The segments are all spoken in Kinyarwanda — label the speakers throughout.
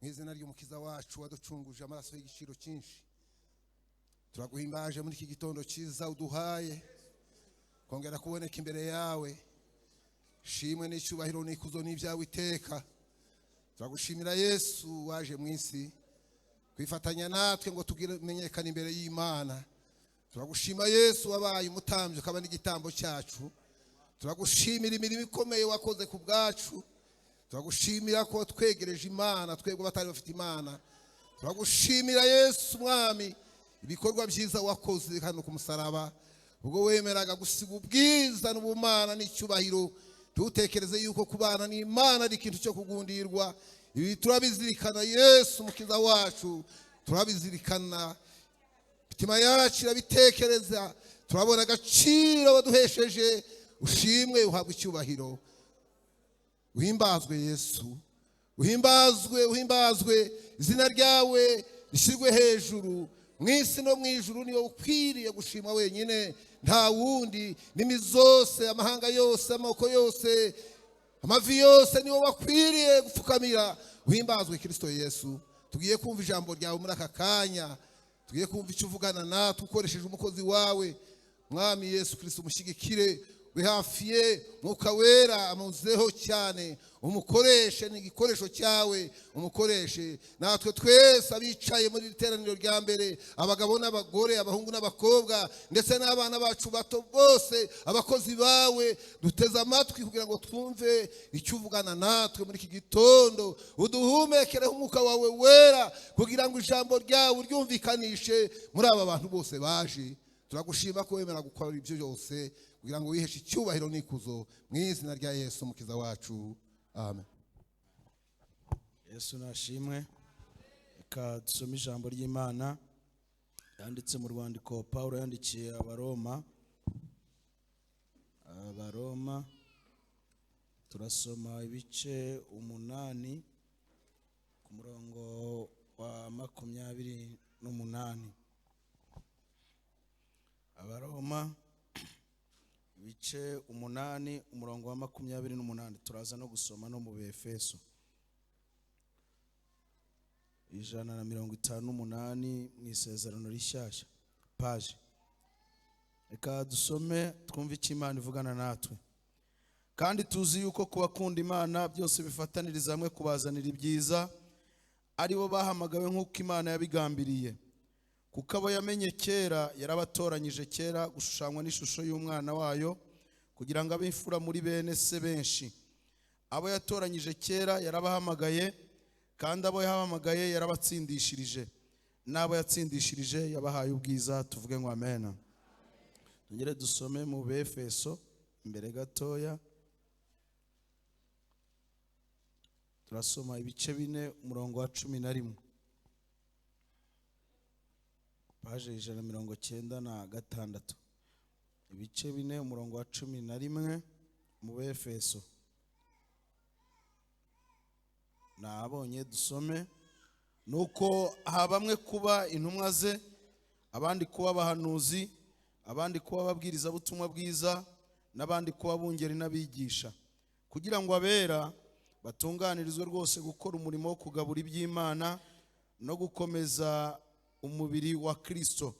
Speaker 1: mwizina ry'umukiza wacu waducunguje amaraso y'igiciro cyinshi. Turaguhimbaje muri iki gitondo cyiza uduhaye kongera kuboneka imbere yawe. Shimwe n'icyubahiro n'ikuzo n'ibyawe iteka. Turagushimira Yesu waje mu isi kwifatanya natwe ngo tumenyekane imbere y'Imana. Turagushima Yesu wabaye umutambyi ukaba n'igitambo cyacu. Turagushimira imirimo ikomeye wakoze ku bwacu. Turagushimira ko twegereje Imana twebwe batari bafite Imana. Turagushimira Yesu mwami ibikorwa byiza wakoze hano ku musaraba, ubwo wemeraga gusiga ubwiza n'ubumana n'icyubahiro. Tutekereze yuko kubana n'Imana ari ikintu cyo kugundirwa. Ibi turabizirikana Yesu mukiza wacu, turabizirikana mitima yacu irabitekereza. Turabona agaciro waduhesheje. Ushimwe uhabwe icyubahiro. Uhimbazwe Yesu, uhimbazwe izina ryawe rishyirwe hejuru mu isi no mu ijuru. Niyo ukwiriye gushimwa wenyine, nta wundi. Nimi zose, amahanga yose, amoko yose, amavi yose niwo bakwiriye gupfukamira. Uhimbazwe Kiristo Yesu. Tugiye kumva ijambo ryawe muri aka kanya, tugiye kumva icyo uvugana natwe ukoresheje umukozi wawe mwami Yesu Kristo. Umushyigikire, uri hafi ye, Mwuka Wera amuzeho cyane. Umukoreshe n'igikoresho cyawe, umukoreshe natwe twese abicaye muri iteraniro rya mbere, abagabo n'abagore, abahungu n'abakobwa, ndetse n'abana bacu bato bose, abakozi bawe. Duteze amatwi kugira ngo twumve icyo uvugana natwe muri iki gitondo. Uduhumekereho Umwuka wawe wera kugira ngo ijambo ryawe uryumvikanishe muri aba bantu bose baje. Turagushima ko wemera gukora ibyo byose kugira ngo wiheshe icyubahiro n'ikuzo mu izina rya Yesu mukiza wacu. Amen.
Speaker 2: Yesu nashimwe. Reka dusome ijambo ry'Imana yanditse mu rwandiko Pawulo yandikiye Abaroma. Turasoma ibice 8 ku murongo wa 28. Abaroma ibice 8 umurongo wa 28. Turaza no gusoma no mu Befeso 158 mu isezerano rishyashya page. Reka dusome twumve icyo Imana ivugana natwe. Kandi tuzi yuko kubakunda Imana byose bifataniriza hamwe kubazanira ibyiza, ari bo bahamagawe nk'uko Imana yabigambiriye. Kuko abo yamenye kera yarabatoranyije kera gushushanywa n'ishusho y'umwana wayo, kugira ngo abe imfura muri bene se benshi. Abo yatoranyije kera yarabahamagaye, kandi abo yahamagaye yarabatsindishirije, n'abo yatsindishirije yabahaye ubwiza. Tuvuge ngo amen. Tugere dusome mu Befeso imbere gatoya. Turasoma ibice 4 umurongo wa 11. Paje 196. Ibice 4 umurongo wa 11 mu Befeso. Nabonye dusome. Nuko bamwe kuba intumwa ze, abandi kuba abahanuzi, abandi kuba ababwiriza butumwa bwiza, n'abandi kuba bungeri n'abigisha, kugira ngo abera batunganirizwe rwose gukora umurimo wo kugabura iby'Imana no gukomeza umubiri wa Kiristo,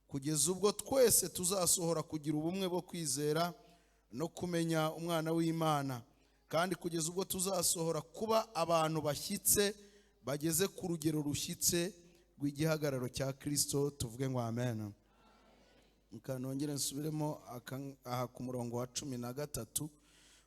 Speaker 2: kugeza ubwo twese tuzasohora kugira ubumwe bwo kwizera no kumenya umwana w'Imana, kandi kugeza ubwo tuzasohora kuba abantu bashyitse bageze ku rugero rushyitse rw'igihagararo cya Kiristo. Tuvuge ngo amen. Nongere nsubiremo aha ku murongo wa 13.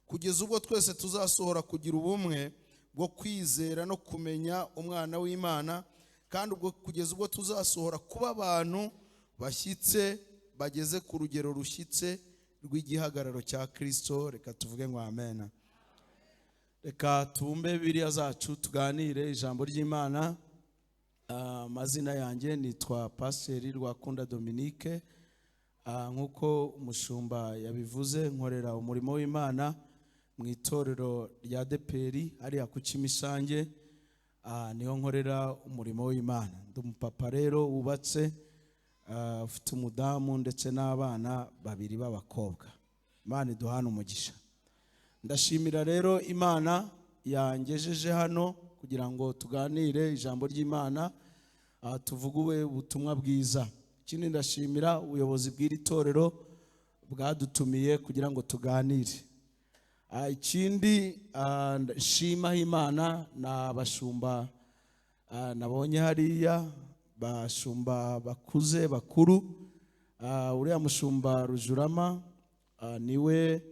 Speaker 2: Kugeza ubwo twese tuzasohora kugira ubumwe bwo kwizera no kumenya umwana w'Imana, kandi ubwo kugeza ubwo tuzasohora kuba abantu bashyitse bageze ku rugero rushyitse rw'igihagararo cya Kiristo. Reka tuvuge ngo amen. Reka tumbe Bibiliya zacu tuganire ijambo ry'Imana. Amazina yanjye nitwa Pasiteri Rwakunda Dominique. Nkuko umushumba yabivuze, nkorera umurimo w'Imana mu itorero rya Deperi hariya ku Kimisange. Niho nkorera umurimo w'Imana. Ndi umupapa rero wubatse, ufite umudamu ndetse n'abana 2 b'abakobwa. Imana iduhana umugisha. Ndashimira rero Imana yangejeje hano kugira ngo tuganire ijambo ry'Imana, tuvuge ubutumwa bwiza. Ikindi ndashimira ubuyobozi bw'iri torero bwadutumiye kugira ngo tuganire. Ikindi shima Imana na bashumba nabonye hariya, bashumba bakuze bakuru. Uriya mushumba Rujurama niwe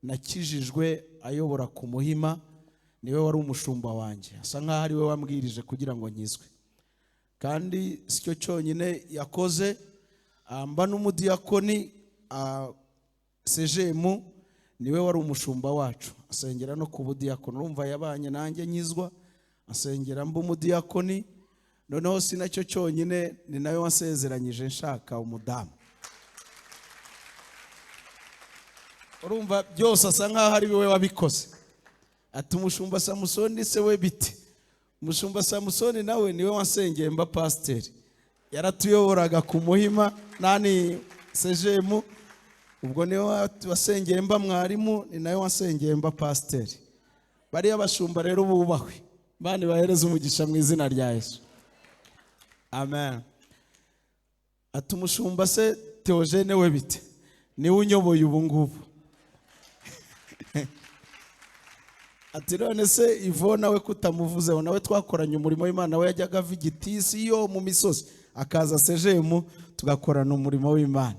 Speaker 2: nakijijwe ayobora ku Muhima, niwe wari umushumba wanjye, asa nkaho ari we wambwirije kugira ngo nkizwe. Kandi sicyo cyonyine yakoze, mba n'umudiyakoni Sejemu niwe wari umushumba wacu, asengera no ku budiyakoni. Urumva yabanye nanjye nkizwa, asengera mba umudiyakoni. Noneho si nacyo cyonyine, ni nawe wasezeranyije nshaka umudamu. Urumva byose asa nkaho ari we wabikoze. Ati umushumba Samusoni se we bite? Umushumba Samusoni nawe niwe wasengeye mba pasiteri, yaratuyoboraga ku Muhima nani Sejemu. Ubwo niwe wasengeye mba mwarimu, ni nawe wasengeye mba pasiteri. Bariya bashumba rero bubahwe, bani bahereza umugisha mu izina rya Yesu, amen. Ati umushumba se Theogene we bite? Niwe unyoboye ubu ngubu. Ati none se Ivona we kutamuvuzeho, nawe twakoranye umurimo w'Imana, we yajyaga ava igitisi yo mu misozi akaza Sejemu tugakorana umurimo w'Imana.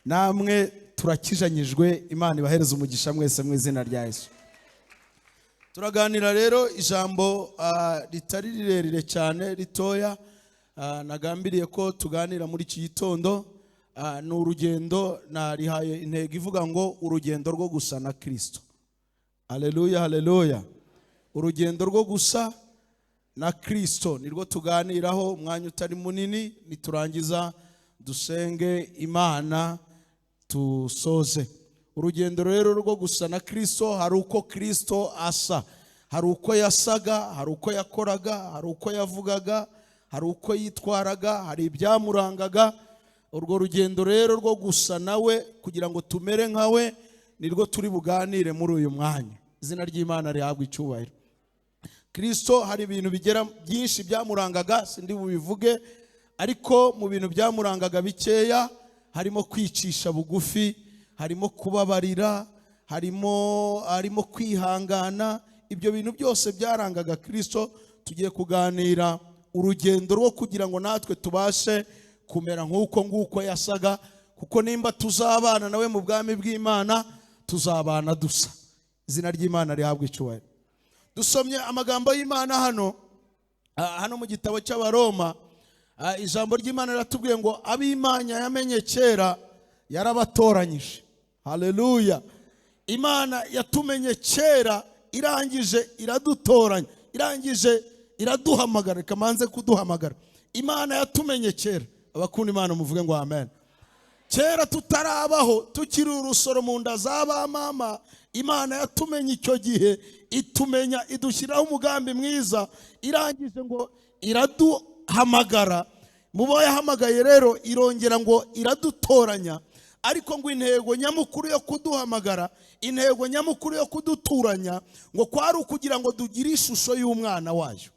Speaker 2: Namwe turakijanyijwe, Imana ibahereza umugisha mwese mu izina rya Yesu. Turaganira rero ijambo ritari rirerire cyane, ritoya. Nagambiriye ko tuganira muri iki gitondo. Ni urugendo, narihaye intego ivuga ngo urugendo rwo gusa na Kiristo. Haleluya, haleluya. Urugendo rwo gusa na Kiristo nirwo tuganiraho umwanya utari munini, niturangiza dusenge Imana tusoze. Urugendo rero rwo gusa na Kiristo, hari uko Kiristo asa, hari uko yasaga, hari uko yakoraga, hari uko yavugaga, hari uko yitwaraga, hari ibyamurangaga. Urwo rugendo rero rwo gusa nawe kugira ngo tumere nkawe, nirwo turi buganire muri uyu mwanya. Izina ry'Imana rihabwa icyubahiro. Kiristo hari ibintu bigera byinshi byamurangaga, sindi bubivuge, ariko mu bintu byamurangaga bikeya harimo kwicisha bugufi, harimo kubabarira, harimo kwihangana. Ibyo bintu byose byarangaga Kiristo. Tugiye kuganira urugendo rwo kugira ngo natwe tubashe kumera nk'uko yasaga, kuko nimba tuzabana nawe mu bwami bw'Imana tuzabana dusa. Izina ry'Imana rihabwa icyubahiro. Dusomye amagambo y'Imana hano mu gitabo cy'Abaroma. Ijambo ry'Imana riratubwiye ngo ab'Imana yamenye kera yarabatoranyije. Haleluya. Imana yatumenye kera, irangije iradutoranya, irangije iraduhamagara, ikamanze kuduhamagara. Imana yatumenye kera. Abakunda Imana muvuge ngo amen. Kera tutarabaho, tukiri urusoro mu nda z'abamama, Imana yatumenye icyo gihe, itumenya, idushyiraho umugambi mwiza, irangije ngo iraduhamagara. Mubo yahamagaye rero irongera ngo iradutoranya. Ariko ngo intego nyamukuru yo kuduhamagara, intego nyamukuru yo kuduturanya, ngo kwari ukugira ngo tugire ishusho y'umwana wayo.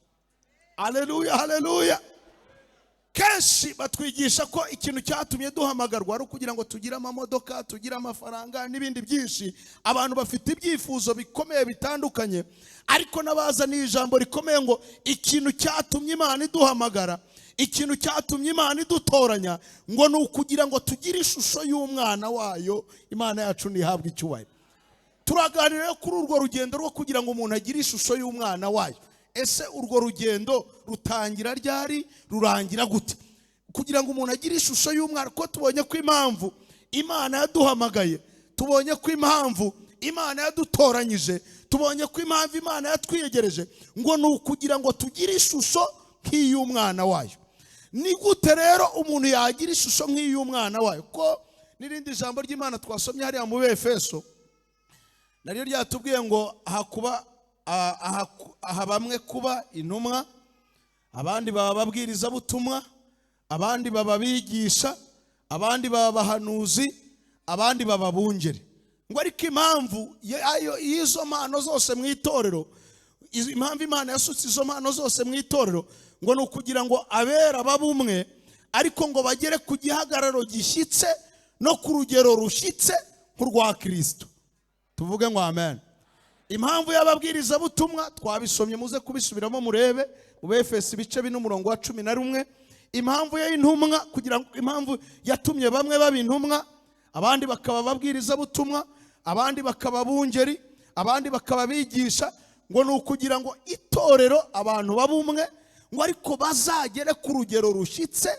Speaker 2: Haleluya, haleluya. Kenshi batwigisha ko ikintu cyatumye duhamagarwa ari ukugira ngo tugire amamodoka, tugire amafaranga n'ibindi byinshi. Abantu bafite ibyifuzo bikomeye bitandukanye, ariko nabazaniye ijambo rikomeye ngo ikintu cyatumye Imana iduhamagara, ikintu cyatumye Imana idutoranya, ngo ni ukugira ngo tugire ishusho y'umwana wayo. Imana yacu ntihabwe icyubahiro. Turaganira kuri urwo rugendo rwo kugira ngo umuntu agire ishusho y'umwana wayo. Ese urwo rugendo rutangira ryari, rurangira gute? Kugira ngo umuntu agire ishusho y'umwana, ko tubonye ko impamvu Imana yaduhamagaye, tubonye ko impamvu Imana yadutoranyije, tubonye ko impamvu Imana yatwiyegereje, ngo ni ukugira ngo tugire ishusho nk'iy'umwana wayo. Ni gute rero umuntu yagira ishusho nk'iy'umwana wayo? Ko n'irindi jambo ry'Imana twasomye hariya mu Efeso, naryo ryatubwiye ngo aha bamwe kuba intumwa, abandi baba babwiriza butumwa, abandi baba bigisha, abandi baba bahanuzi, abandi baba bungeri. Ngo ariko impamvu y'izo mpano zose mu itorero, impamvu Imana yasutse izo mpano zose mu itorero ngo ni ukugira ngo abera babumwe, ariko ngo bagere ku gihagararo gishyitse no ku rugero rushyitse nk'urwa Kiristo. Tuvuge ngo amen. Impamvu y'ababwirizabutumwa twabisomye, muze kubisubiramo murebe mu Efeso ibice 4:11. Impamvu y'intumwa, kugira ngo impamvu yatumye bamwe baba intumwa, abandi bakaba ababwirizabutumwa, abandi bakaba abungeri, abandi bakaba bigisha, ngo ni ukugira ngo itorero abantu babumwe, ngo ariko bazagere ku rugero rushyitse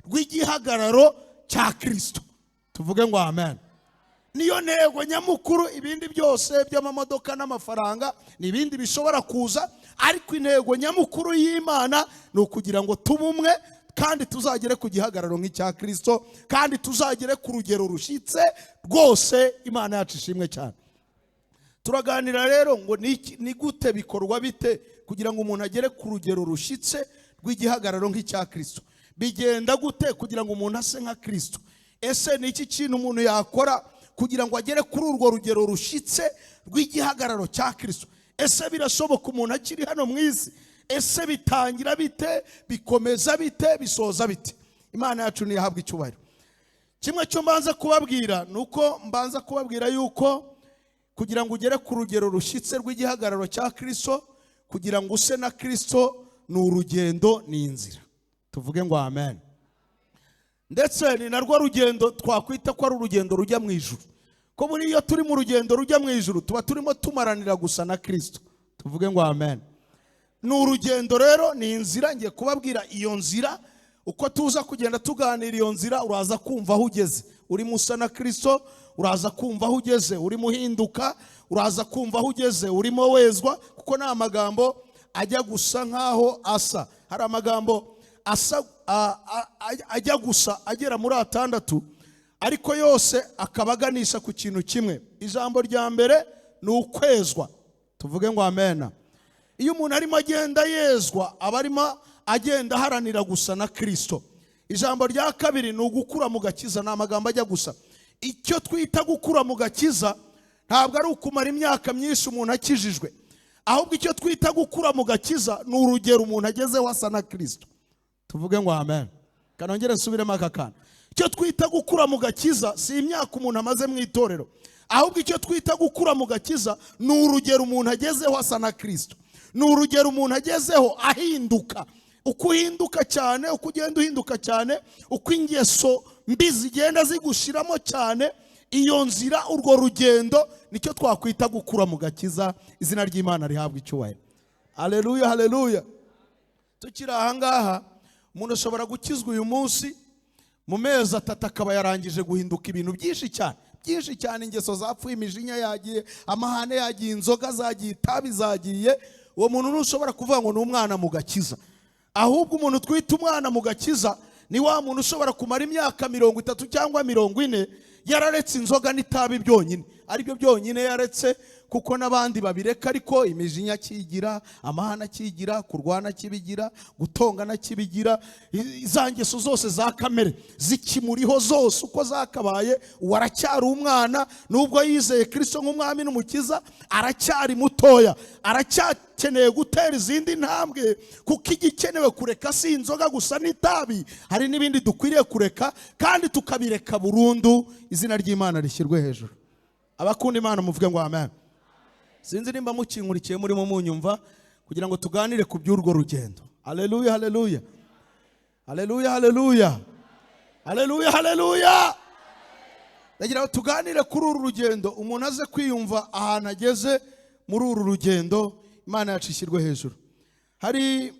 Speaker 2: rw'igihagararo cya Kiristo. Tuvuge ngo amen. Niyo ntego nyamukuru. Ibindi byose by'amamodoka n'amafaranga ni ibindi bishobora kuza, ariko intego nyamukuru y'Imana ni ukugira ngo tubumwe kandi tuzagere ku gihagararo nk'icya Kiristo, kandi tuzagere ku rugero rushyitse rwose. Imana yacu ishimwe cyane. Turaganira rero ngo ni gute bikorwa bite kugira ngo umuntu agere ku rugero rushyitse rw'igihagararo nk'icya Kiristo. Bigenda gute kugira ngo umuntu ase nka Kiristo? Ese ni iki kintu umuntu yakora kugira ngo agere kuri urwo rugero rushyitse rw'igihagararo cya Kiristo? Ese birashoboka umuntu akiri hano mu isi? Ese bitangira bite, bikomeza bite, bisoza bite? Imana yacu niyahabwa icyubahiro. Kimwe cyo mbanza kubabwira nuko mbanza kubabwira yuko kugira ngo ugere ku rugero rushyitse rw'igihagararo cya Kiristo, kugira ngo use na Kiristo, ni urugendo, ni inzira. Tuvuge ngo amen. Ndetse ni narwo rugendo twakwita ko ari urugendo rujya mu ijuru. Ko muri iyo turi mu rugendo rujya mu ijuru tuba turimo tumaranira gusa na Kiristo. Tuvuge ngo amen. Ni urugendo rero, ni inzira. Ngiye kubabwira iyo nzira, uko tuza kugenda tuganira iyo nzira, uraza kumva aho ugeze urimo usa na Kiristo, uraza kumva aho ugeze urimo uhinduka, uraza kumva aho ugeze urimo wezwa, kuko nta magambo ajya gusa nkaho asa. Hari amagambo asa ajya gusa agera muri 6, ariko yose akaba aganisha ku kintu kimwe. Ijambo rya mbere ni ukwezwa. Tuvuge ngo amen. Iyo umuntu arimo agenda yezwa, aba arimo agenda haranira gusa na Kiristo. Ijambo rya kabiri ni ugukura mu gakiza. Ni amagambo ajya gusa. Icyo twita gukura mu gakiza ntabwo ari ukumara imyaka myinshi umuntu akijijwe, ahubwo icyo twita gukura mu gakiza ni urugero umuntu agezeho asa na Kiristo. Tuvuge ngo amen. Kanongere nsubiremo aka kana. Icyo twita gukura mu gakiza si imyaka umuntu amaze mu itorero, ahubwo icyo twita gukura mu gakiza ni urugero umuntu agezeho asa na Kiristo. Ni urugero umuntu agezeho ahinduka. Uko uhinduka cyane, uko ugenda uhinduka cyane, uko ingeso mbi zigenda zigushiramo cyane, iyo nzira, urwo rugendo, nicyo twakwita gukura mu gakiza. Izina ry'Imana rihabwa icyubahiro. Haleluya, haleluya. Tukiri aha ngaha, umuntu ashobora gukizwa uyu munsi, mu mezi 3 akaba yarangije guhinduka ibintu byinshi cyane. Byinshi cyane. Ingeso zapfuye, imijinya yagiye, amahane yagiye, inzoga zagiye, itabi zagiye. Uwo muntu ntushobora kuvuga ngo ni umwana mu gakiza. Ahubwo umuntu twita umwana mu gakiza ni wa muntu ushobora kumara imyaka 30 cyangwa 40 yararetse inzoga n'itabi byonyine. Aribyo byonyine yaretse, kuko n'abandi babireka, ariko imijinya akigira, amahana akigira, kurwana kibigira, gutongana kibigira, izangeso zose za kamere zikimuriho zose uko zakabaye. Waracyari umwana, nubwo yizeye Kiristo nk'umwami n'umukiza, aracyari mutoya, aracyakeneye gutera izindi ntambwe, kuko igikenewe kureka si inzoga gusa n'itabi, hari n'ibindi dukwiriye kureka, kandi tukabireka burundu. Izina ry'Imana rishyirwe hejuru. Abakunda Imana muvuge ngo amen. Sinzi nimba mukinkurikiye murimo munyumva, kugira ngo tuganire ku by'urwo rugendo. Haleluya, haleluya. Haleluya, haleluya. Haleluya, haleluya. Ndagira ngo tuganire kuri uru rugendo, umuntu aze kwiyumva ahantu ageze muri uru rugendo. Imana yacu ishyirwe hejuru. Hari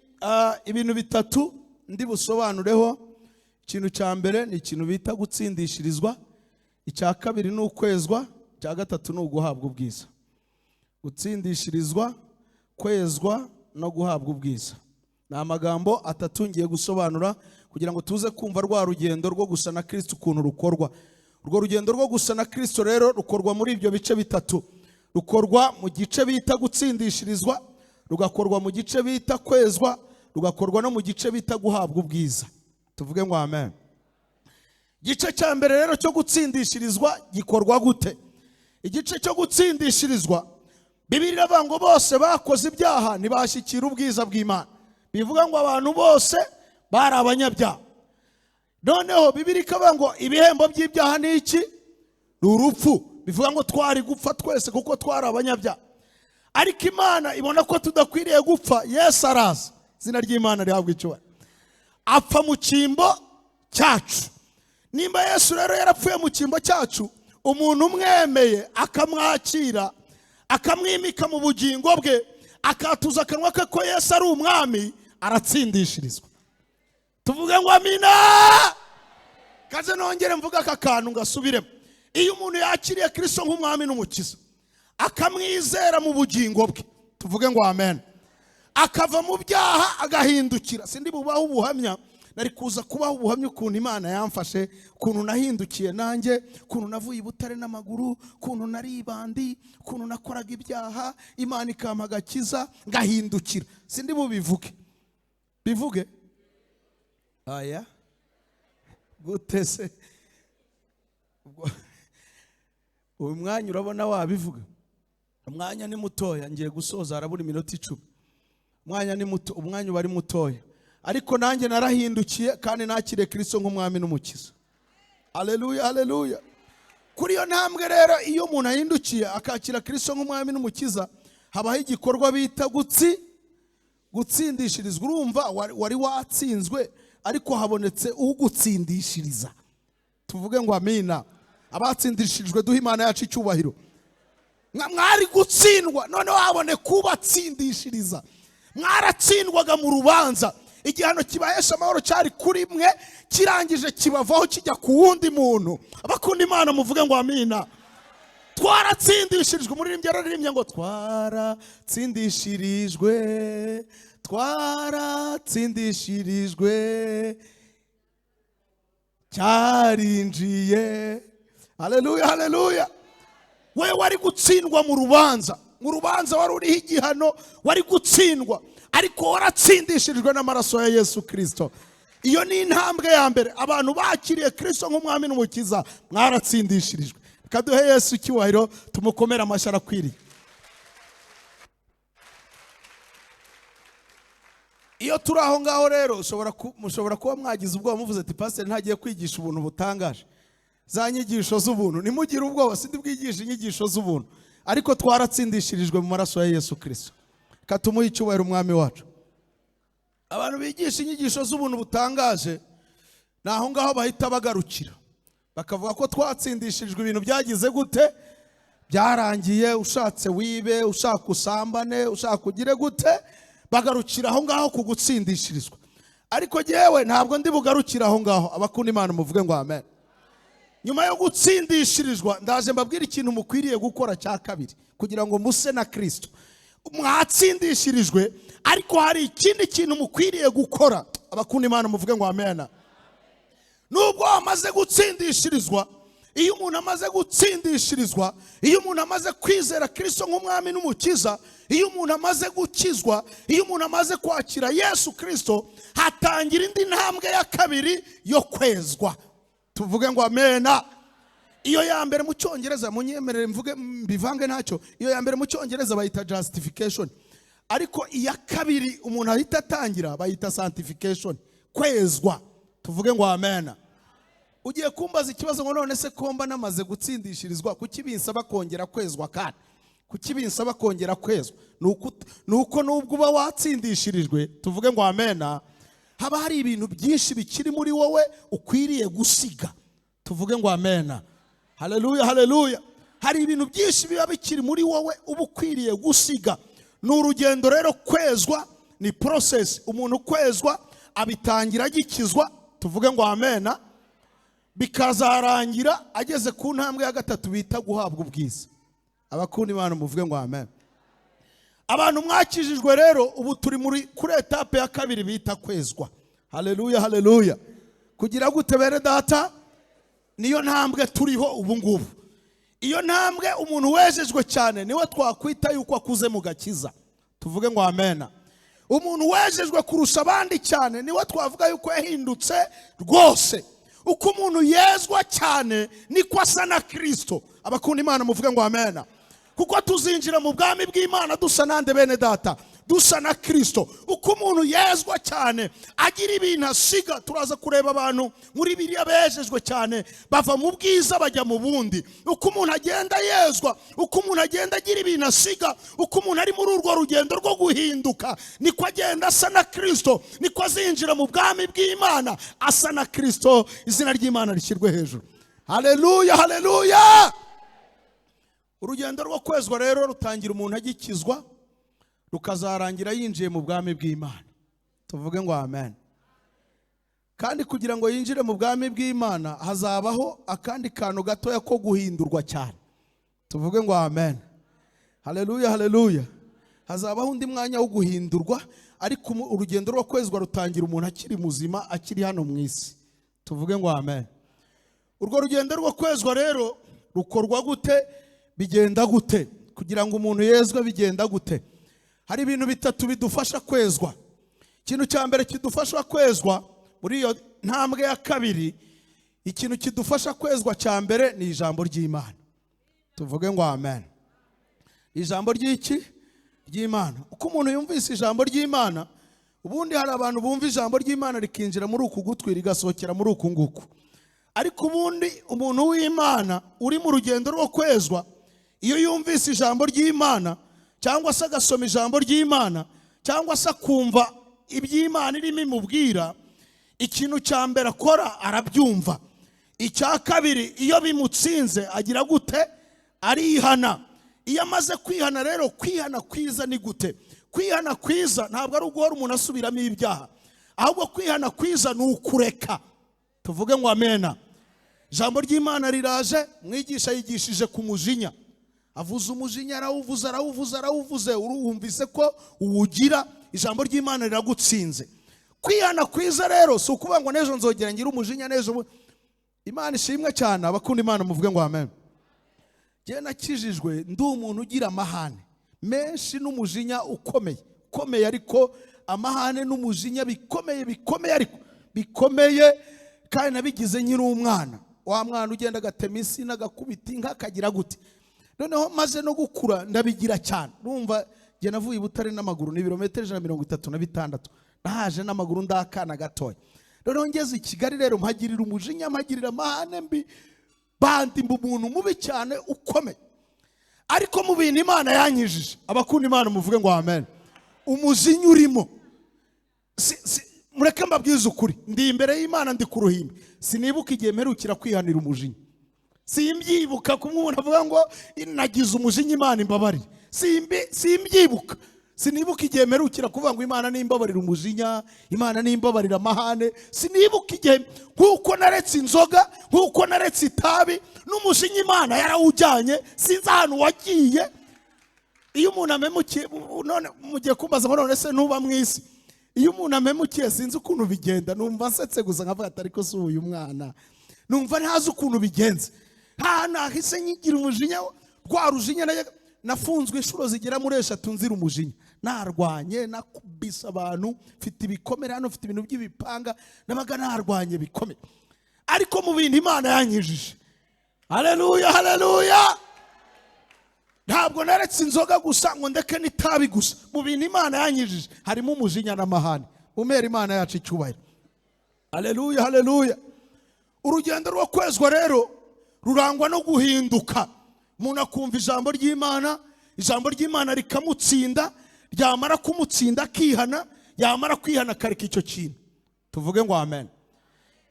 Speaker 2: ibintu bitatu ndi busobanureho. Ikintu cya mbere ni ikintu bita gutsindishirizwa, icya kabiri ni ukwezwa, icya gatatu ni uguhabwa ubwiza. Gutsindishirizwa, kwezwa no guhabwa ubwiza. Ni amagambo 3 ngiye gusobanura kugira ngo tuze kumva rwa rugendo rwo gusa na Kiristo ukuntu rukorwa. Urwo rugendo rwo gusa na Kiristo rero rukorwa muri ibyo bice bitatu. Rukorwa mu gice bita gutsindishirizwa, rugakorwa mu gice bita kwezwa, rugakorwa no mu gice bita guhabwa ubwiza. Tuvuge ngo amen. Igice cya mbere rero cyo gutsindishirizwa gikorwa gute? Igice cyo gutsindishirizwa
Speaker 3: Bibiliya iravuga ngo bose bakoze ibyaha ntibashyikira ubwiza bw'Imana. Bivuga ngo abantu bose bari abanyabyaha. Noneho Bibiliya ikavuga ngo ibihembo by'ibyaha ni iki? Ni urupfu. Bivuga ngo twari gupfa twese kuko twari abanyabyaha. Ariko Imana ibona ko tudakwiriye gupfa. Yesu araza, izina ry'Imana rihabwa icyubahiro, apfa mu cyimbo cyacu. Nimba Yesu rero yarapfuye mu cyimbo cyacu, umuntu umwemeye akamwakira, akamwimika mu bugingo bwe, akatuza akanwa ke ko Yesu ari umwami, aratsindishirizwa. Tuvuge ngo amina. Kaze nongere mvuga aka kantu ngasubiremo. Iyo umuntu yakiriye Kristo nk'umwami n'umukiza, akamwizera mu bugingo bwe, tuvuge ngo amen, akava mu byaha agahindukira. Sindi bubaho ubuhamya, nari kuza kubaho ubuhamya ukuntu Imana yamfashe, ukuntu nahindukiye nanjye, ukuntu navuye Butare n'amaguru, ukuntu nari ibandi, ukuntu nakoraga ibyaha, Imana ikampa agakiza ngahindukira. Sindi bubivuge. Bivuge? Aya gute se? Uyu mwanya urabona wabivuga? Umwanya ni mutoya, ngiye gusoza, harabura iminota 10. Umwanya ni muto, umwanya bari mutoya, ariko nanjye narahindukiye kandi nakire Kristo nk'umwami n'umukiza. Haleluya, haleluya. Kuri iyo ntambwe rero, iyo umuntu ahindukiye akakira Kristo nk'umwami n'umukiza, habaho igikorwa bita gutsindishirizwa. Urumva wari watsinzwe, ariko habonetse ugutsindishiriza. Tuvuge ngo amina. Abatsindishijwe duha Imana yacu icyubahiro. Mwari gutsindwa, none wabone kubatsindishiriza. Mwaratsindwaga mu rubanza, igihano kibahesha amahoro cyari kuri mwe, kirangije kibavaho kijya ku wundi muntu. Abakunda Imana muvuge ngo amina. Twaratsindishirijwe. Umuririmbyi yararirimbye ngo twaratsindishirijwe, cyarinjiye. Haleluya, haleluya. We wari gutsindwa mu rubanza, wari uriho igihano, wari gutsindwa, ariko waratsindishirijwe n'amaraso ya Yesu Kristo. Iyo ni intambwe ya mbere. Abantu bakiriye Kristo nk'umwami n'umukiza, mwaratsindishirijwe. Kaduhe Yesu icyubahiro, tumukomere amashyi arakwiriye. Iyo turi aho ngaho rero, mushobora kuba mwagize ubwoba muvuze ati pastor ntagiye kwigisha ubuntu butangaje, za nyigisho z'ubuntu. Nimugire ubwoba, sindi bwigisha inyigisho z'ubuntu, ariko twaratsindishirijwe mu maraso ya Yesu Kristo. Katumuhe icyubahiro umwami wacu. Abantu bigisha inyigisho z'ubuntu butangaje, naho ngaho bahita bagarukira, bakavuga ko twatsindishirijwe ibintu byagize gute, byarangiye. Ushatse wibe, ushaka usambane, ushaka ugire gute, bagarukira aho ngaho kugutsindishirizwa. Ariko jewe ntabwo ndi bugarukira aho ngaho. Abakunda Imana muvuge ngo amen. Nyuma yo gutsindishirizwa, ndaje mbabwira ikintu mukwiriye gukora cya kabiri kugira ngo muse na Kristo. Mwatsindishirijwe, ariko hari ikindi kintu mukwiriye gukora. Abakunda Imana muvuge ngo amen. Nubwo wamaze gutsindishirizwa, iyo umuntu amaze gutsindishirizwa, iyo umuntu amaze kwizera Kristo nk'umwami n'umukiza, iyo umuntu amaze gukizwa, iyo umuntu amaze kwakira Yesu Kristo, hatangira indi ntambwe ya kabiri yo kwezwa. Tuvuge ngo amena. Iyo ya mbere mu Cyongereza, munyemerere mvuge mbivange ntacyo, iyo ya mbere mu Cyongereza bayita justification, ariko iya kabiri umuntu ahita atangira bayita sanctification, kwezwa. Tuvuge ngo amena. Ugiye kumbaza ikibazo ngo none se komba namaze gutsindishirizwa, kuki binsaba kongera kwezwa kandi? Kuki binsaba kongera kwezwa? Nuko nubwo uba watsindishirijwe, tuvuge ngo amena, haba hari ibintu byinshi bikiri muri wowe ukwiriye gusiga. Tuvuge ngo amena. Haleluya, haleluya. Hari ibintu byinshi biba bikiri muri wowe uba ukwiriye gusiga. Ni urugendo rero. Kwezwa ni process. Umuntu kwezwa abitangira agikizwa, tuvuge ngo amena, bikazarangira ageze ku ntambwe ya gatatu bita guhabwa ubwiza. Abakunda Imana muvuge ngo amen. Abantu mwakijijwe rero, ubu turi kuri etape ya kabiri bita kwezwa. Haleluya, haleluya. Kugira gute bere data? Niyo ntambwe turiho ubu ngubu. Iyo ntambwe umuntu wejejwe cyane niwe twakwita yuko akuze mu gakiza. Tuvuge ngo amen. Umuntu wejejwe kurusha abandi cyane niwe twavuga yuko yahindutse rwose. Uko umuntu yezwa cyane niko asa na Kristo. Abakunda Imana muvuge ngo amen. kuko tuzinjira mu bwami bw'Imana dusa nande bene data, dusa na Kiristo. Uko umuntu yezwa cyane agira ibintu asiga. Turaza kureba abantu muri Bibiliya bejejwe cyane bava mu bwiza bajya mu bundi. Uko umuntu agenda yezwa, uko umuntu agenda agira ibintu asiga, uko umuntu ari muri urwo rugendo rwo guhinduka, niko agenda asa na Kiristo, niko azinjira mu bwami bw'Imana asa na Kiristo. Izina ry'Imana rishyirwe hejuru. Haleluya, haleluya. Urugendo rwo kwezwa rero rutangira umuntu agikizwa, rukazarangira yinjiye mu bwami bw'Imana. Tuvuge ngo amen. Kandi kugira ngo yinjire mu bwami bw'Imana hazabaho akandi kantu gatoya ko guhindurwa cyane. Tuvuge ngo amen. Haleluya, haleluya. Hazabaho undi mwanya wo guhindurwa, ariko urugendo rwo kwezwa rutangira umuntu akiri muzima, akiri hano mu isi. Tuvuge ngo amen. Urwo rugendo rwo kwezwa rero rukorwa gute? Bigenda gute? Kugira ngo umuntu yezwe bigenda gute? Hari ibintu bitatu bidufasha kwezwa. Ikintu cya mbere kidufasha kwezwa muri iyo ntambwe ya kabiri, ikintu kidufasha kwezwa cya mbere ni ijambo ry'Imana. Tuvuge ngo amen. Ijambo ry'iki? Ry'Imana. Uko umuntu yumvise ijambo ry'Imana, ubundi hari abantu bumva ijambo ry'Imana rikinjira muri uku gutwi rigasohokera muri uku nguku. Ariko ubundi umuntu w'Imana uri mu rugendo rwo kwezwa, iyo yumvise ijambo ry'Imana cyangwa se agasoma ijambo ry'Imana cyangwa se akumva iby'Imana irimo imubwira, ikintu cya mbere akora arabyumva. Icya kabiri, iyo bimutsinze agira gute? Arihana. Iyo amaze kwihana rero, kwihana kwiza ni gute? Kwihana kwiza ntabwo ari uguhora umuntu asubiramo ibyaha, ahubwo kwihana kwiza ni ukureka. Tuvuge ngo amena. Ijambo ry'Imana riraje, mwigisha yigishije ku mujinya. Avuze umujinya, arawuvuze, urumvise ko uwugira, ijambo ry'Imana riragutsinze. Kwihana kwiza rero si ukuvuga ngo nejo nzogera ngira umujinya nejo. Imana ishimwe cyane, abakunda Imana muvuge ngo amen. Je nakijijwe ndi umuntu ugira amahane menshi n'umujinya ukomeye, ariko amahane n'umujinya bikomeye kandi nabigize nyiri umwana. Wa mwana ugenda agatema isi n'agakubita inka akagira gute. Noneho maze no gukura ndabigira cyane. Urumva je navuye Butare n'amaguru ni ibirometero 136. Nahaje n'amaguru ndakana gatoya. Noneho ngeze i Kigali rero mpagirira umujinya, mpagirira amahane mbi, bandi mbu umuntu mubi cyane ukomeye. Ariko mu bintu Imana yanyijije, abakunda Imana muvuge ngo amen. Umujinya urimo. Mureke mbabwize ukuri, ndi imbere y'Imana ndi ku ruhimbi, sinibuka igihe mperukira kwihanira umujinya. Simbyibuka kumwuna avuga ngo nagize umujinya Imana imbabarire. Simbyibuka. Sinibuka igihe mperukira kuvuga ngo Imana nimbabarira umujinya, Imana nimbabarira amahane. Sinibuka igihe nkuko naretse inzoga, nkuko naretse itabi, n'umujinya Imana yarawujyanye, sinzi ahantu wagiye. Iyo umuntu amemukiye, none mugiye kumbaza ngo none se ntuba mu isi. Iyo umuntu amemukiye sinzi ukuntu bigenda, numva nsetse gusa nkavuga ati ariko si uyu mwana. Numva ntazi ukuntu bigenze. Nahise nyigira umujinya, rwa rujinya nafunzwe inshuro zigera muri 3 nzira umujinya. Narwanye, nakubisa abantu, mfite ibikomere hano, mfite ibintu by'ibipanga, nabaga narwanye bikomeye. Ariko mu bintu Imana yanyijije. Haleluya, haleluya. Ntabwo naretse inzoga gusa ngo ndeke n'itabi gusa. Mu bintu Imana yanyijije harimo umujinya n'amahane. Umera Imana yacu icyubahiro. Haleluya, haleluya. Urugendo rwo kwezwa rero rurangwa no guhinduka. Umuntu akumva ijambo ry'Imana, ijambo ry'Imana rikamutsinda, ryamara kumutsinda akihana, yamara kwihana akareka icyo kintu. Tuvuge ngo amen.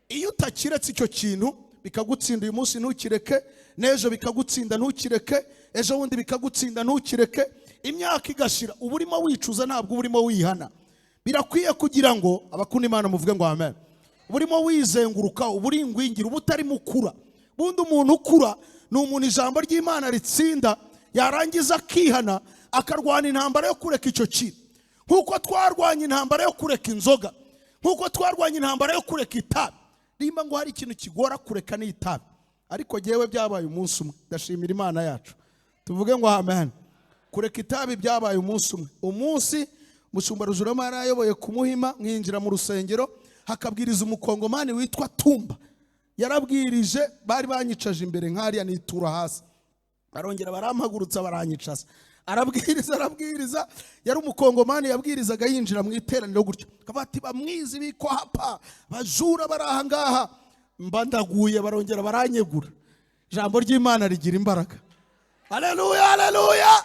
Speaker 3: Iyo utakiretse icyo kintu bikagutsinda uyu munsi ntukireke, nejo bikagutsinda ntukireke, ejo wundi bikagutsinda ntukireke, imyaka igashira uburimo wicuza ntabwo uburimo wihana. Birakwiye kugira ngo abakunda Imana muvuge ngo amen. Uburimo wizenguruka, uburingwingira, ubutari mukura. Bundi umuntu ukura ni umuntu ijambo ry'Imana ritsinda, yarangiza akihana, akarwana intambara yo kureka icyo kintu. Nkuko twarwanye intambara yo kureka inzoga, nkuko twarwanye intambara yo kureka itabi. Nimba ngo hari ikintu kigora kureka ni itabi, ariko jewe byabaye umunsi umwe. Ndashimira Imana yacu. Tuvuge ngo amen. Kureka itabi byabaye umunsi umwe. Umunsi mushumba Rujurama yarayoboye ku Muhima, mwinjira mu rusengero, hakabwiriza umukongomani witwa Tumba. Yarabwirije, bari banyicaje imbere nkariya nitura hasi. barongera barampagurutsa baranyicaza, arabwiriza. Yari umukongomani yabwirizaga yinjira mu iteraniro gutyo, akavuga ati bamwizi biko hapa bajura baraha ngaha, mba ndaguye. Barongera baranyegura. Ijambo ry'Imana rigira imbaraga. Haleluya, haleluya.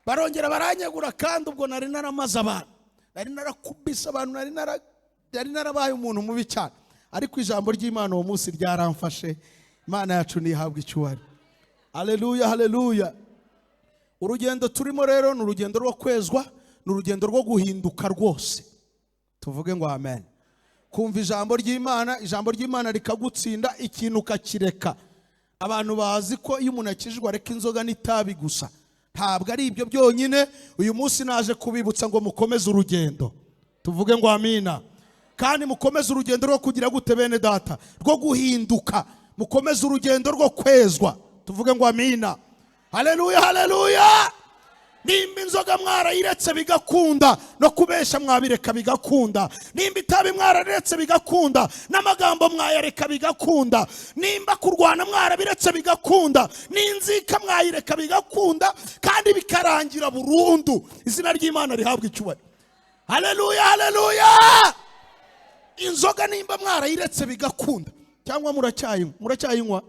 Speaker 3: Barongera baranyegura, kandi ubwo nari naramaze abantu, nari narakubise abantu, nari narabaye umuntu mubi cyane. Ariko ijambo ry'Imana uwo munsi ryaramfashe. Imana yacu nihabwa icyubahiro. Haleluya, haleluya. Urugendo turimo rero ni urugendo rwo kwezwa, ni urugendo rwo guhinduka rwose. Tuvuge ngo amen. Kumva ijambo ry'Imana rikagutsinda, ikintu ukakireka. Abantu bazi ko iyo umuntu akijijwe areka inzoga n'itabi gusa. Ntabwo ari ibyo byonyine. Uyu munsi naje kubibutsa ngo mukomeze urugendo. Tuvuge ngo amina. Kandi mukomeze urugendo rwo kugira gute bene data, rwo guhinduka. Mukomeze urugendo rwo kwezwa. Tuvuge ngo amina. Haleluya, haleluya. Nimba inzoga mwarayiretse bigakunda, no kubesha mwabireka bigakunda. Nimba itabi mwararetse bigakunda, n'amagambo mwayareka bigakunda. Nimba kurwana mwarabiretse bigakunda, n'inzika mwayireka bigakunda, kandi bikarangira burundu. Izina ry'Imana rihabwa icyubahiro. Haleluya, haleluya. Inzoga nimba mwarayiretse bigakunda, cyangwa muracyayinywa,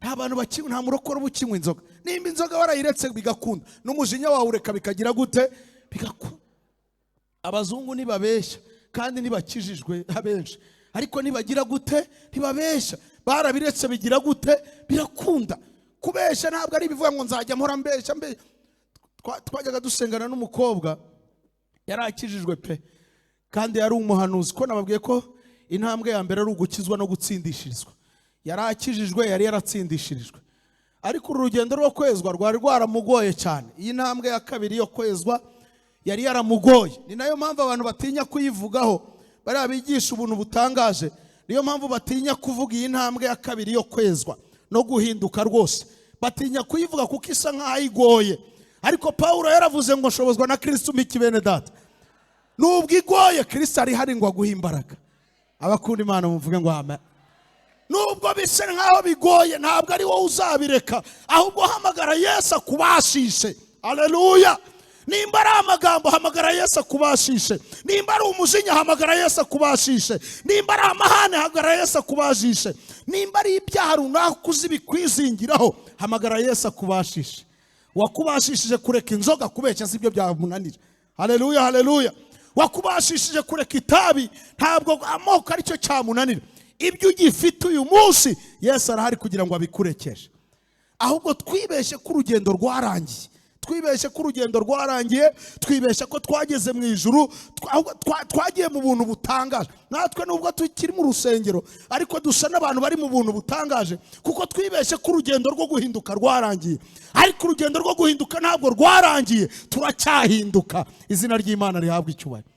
Speaker 3: nta bantu bakinywa, nta murokore bukinywa inzoga. Nimba inzoga warayiretse bigakunda, n'umujinya wawe ureka bikagira gute, bigakunda. Abazungu ntibabeshya, kandi ntibakijijwe abenshi, ariko nibagira gute, ntibabeshya. Barabiretse bigira gute, birakunda. Kubeshya ntabwo ari bivuga ngo nzajya mpora mbeshya. Twajyaga dusengana n'umukobwa yari akijijwe pe, kandi yari umuhanuzi. Ko nababwiye ko intambwe ya mbere ari ugukizwa no gutsindishirizwa. Yari akijijwe, yari yaratsindishirijwe. Ariko urugendo rwo kwezwa rwari rwaramugoye cyane. Iyi ntambwe ya kabiri yo kwezwa yari yaramugoye. Ni nayo mpamvu abantu batinya kuyivugaho, bari abigisha ubuntu butangaje. Niyo mpamvu batinya kuvuga iyi ntambwe ya kabiri yo kwezwa no guhinduka rwose. Batinya kuyivuga kuko isa nkaho igoye. Ariko Paulo yaravuze ngo nshobozwa na Kiristo umpa bene data. Nubwo igoye, Kiristo ari hari ngo aguhe imbaraga. Abakunda Imana muvuge ngo amen. Nubwo bisa nkaho bigoye, ntabwo ari wowe uzabireka, ahubwo hamagara Yesu akubashishe. Haleluya. Nimba ari amagambo, hamagara Yesu akubashishe. Nimba ari umujinya, hamagara Yesu akubashishe. Nimba ari amahane, hamagara Yesu akubashishe. Nimba ari ibyaha runaka uzibikwizingiraho, hamagara Yesu akubashishe. Wakubashishije kureka inzoga, kubeshya sibyo byamunanira. Haleluya, haleluya. Wakubashishije kureka itabi, ntabwo amoko aricyo cyamunanira. Ibyo ugifite uyu munsi, Yesu arahari kugira ngo abikurekeshe. Ahubwo twibeshye ko urugendo rwarangiye. Twibeshye ko twageze mu ijuru, twagiye mu buntu butangaje. Natwe nubwo tukiri mu rusengero, ariko dusa n'abantu bari mu buntu butangaje, kuko twibeshye ko urugendo rwo guhinduka rwarangiye. Ariko urugendo rwo guhinduka ntabwo rwarangiye, turacyahinduka. Izina ry'Imana rihabwa icyubahiro.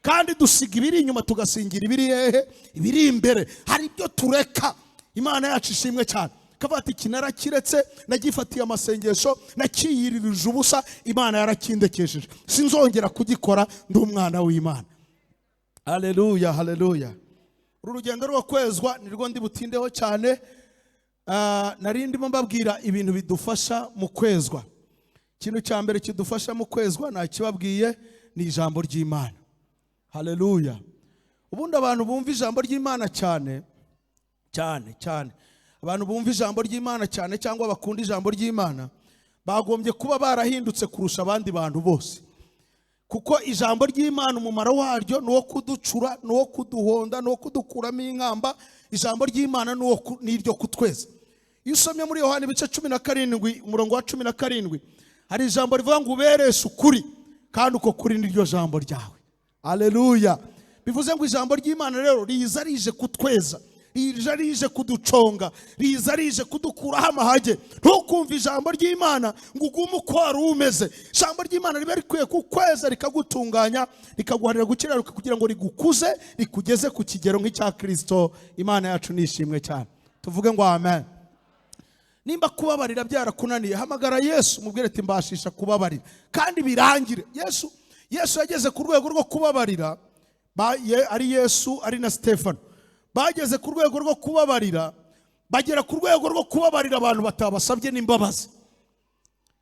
Speaker 3: Kandi dusiga ibiri inyuma tugasingira ibiri hehe, ibiri imbere. Hari ibyo tureka. Imana yacu ishimwe cyane. Kavuga ati iki narakiretse, nagifatiye amasengesho, nakiyiririje ubusa, Imana yarakindekesheje, sinzongera kugikora, ndi umwana w'Imana. Haleluya, haleluya. Uru rugendo rwo kwezwa nirwo ndi butindeho cyane. Nari ndimo mbabwira ibintu bidufasha mu kwezwa. Ikintu cya mbere kidufasha mu kwezwa nakibabwiye, ni ijambo ry'Imana. Haleluya. Ubundi abantu bumva ijambo ry'Imana cyane. Abantu bumva ijambo ry'Imana cyane cyangwa bakunda ijambo ry'Imana, bagombye kuba barahindutse kurusha abandi bantu bose. Kuko ijambo ry'Imana umumaro waryo ni uwo kuducura, ni uwo kuduhonda, ni uwo kudukuramo inkamba. Ijambo ry'Imana ni iryo kutweza. Iyo usomye muri Yohana ibice 17 umurongo wa 17, hari ijambo rivuga ngo ubereshe ukuri, kandi uko kuri niryo jambo ryawe. Haleluya. Bivuze ngo ijambo ry'Imana rero riza rije kutweza, riza rije kuduconga, riza rije kudukuraho amahage. Ntukumva ijambo ry'Imana ngo ugume uko wari umeze. Ijambo ry'Imana riba rikwiye kukweza, rikagutunganya, rikaguharira gukiranuka kugira ngo rigukuze, rikugeze ku kigero nk'icya Kiristo. Imana yacu nishimwe cyane. Tuvuge ngo amen. Nimba kubabarira byarakunaniye, hamagara Yesu, mubwire ati mbashisha kubabarira, kandi birangire. Yesu yageze ku rwego rwo kubabarira, ari Yesu ari na Stefano bageze ku rwego rwo kubabarira, bagera ku rwego rwo kubabarira abantu batabasabye n'imbabazi.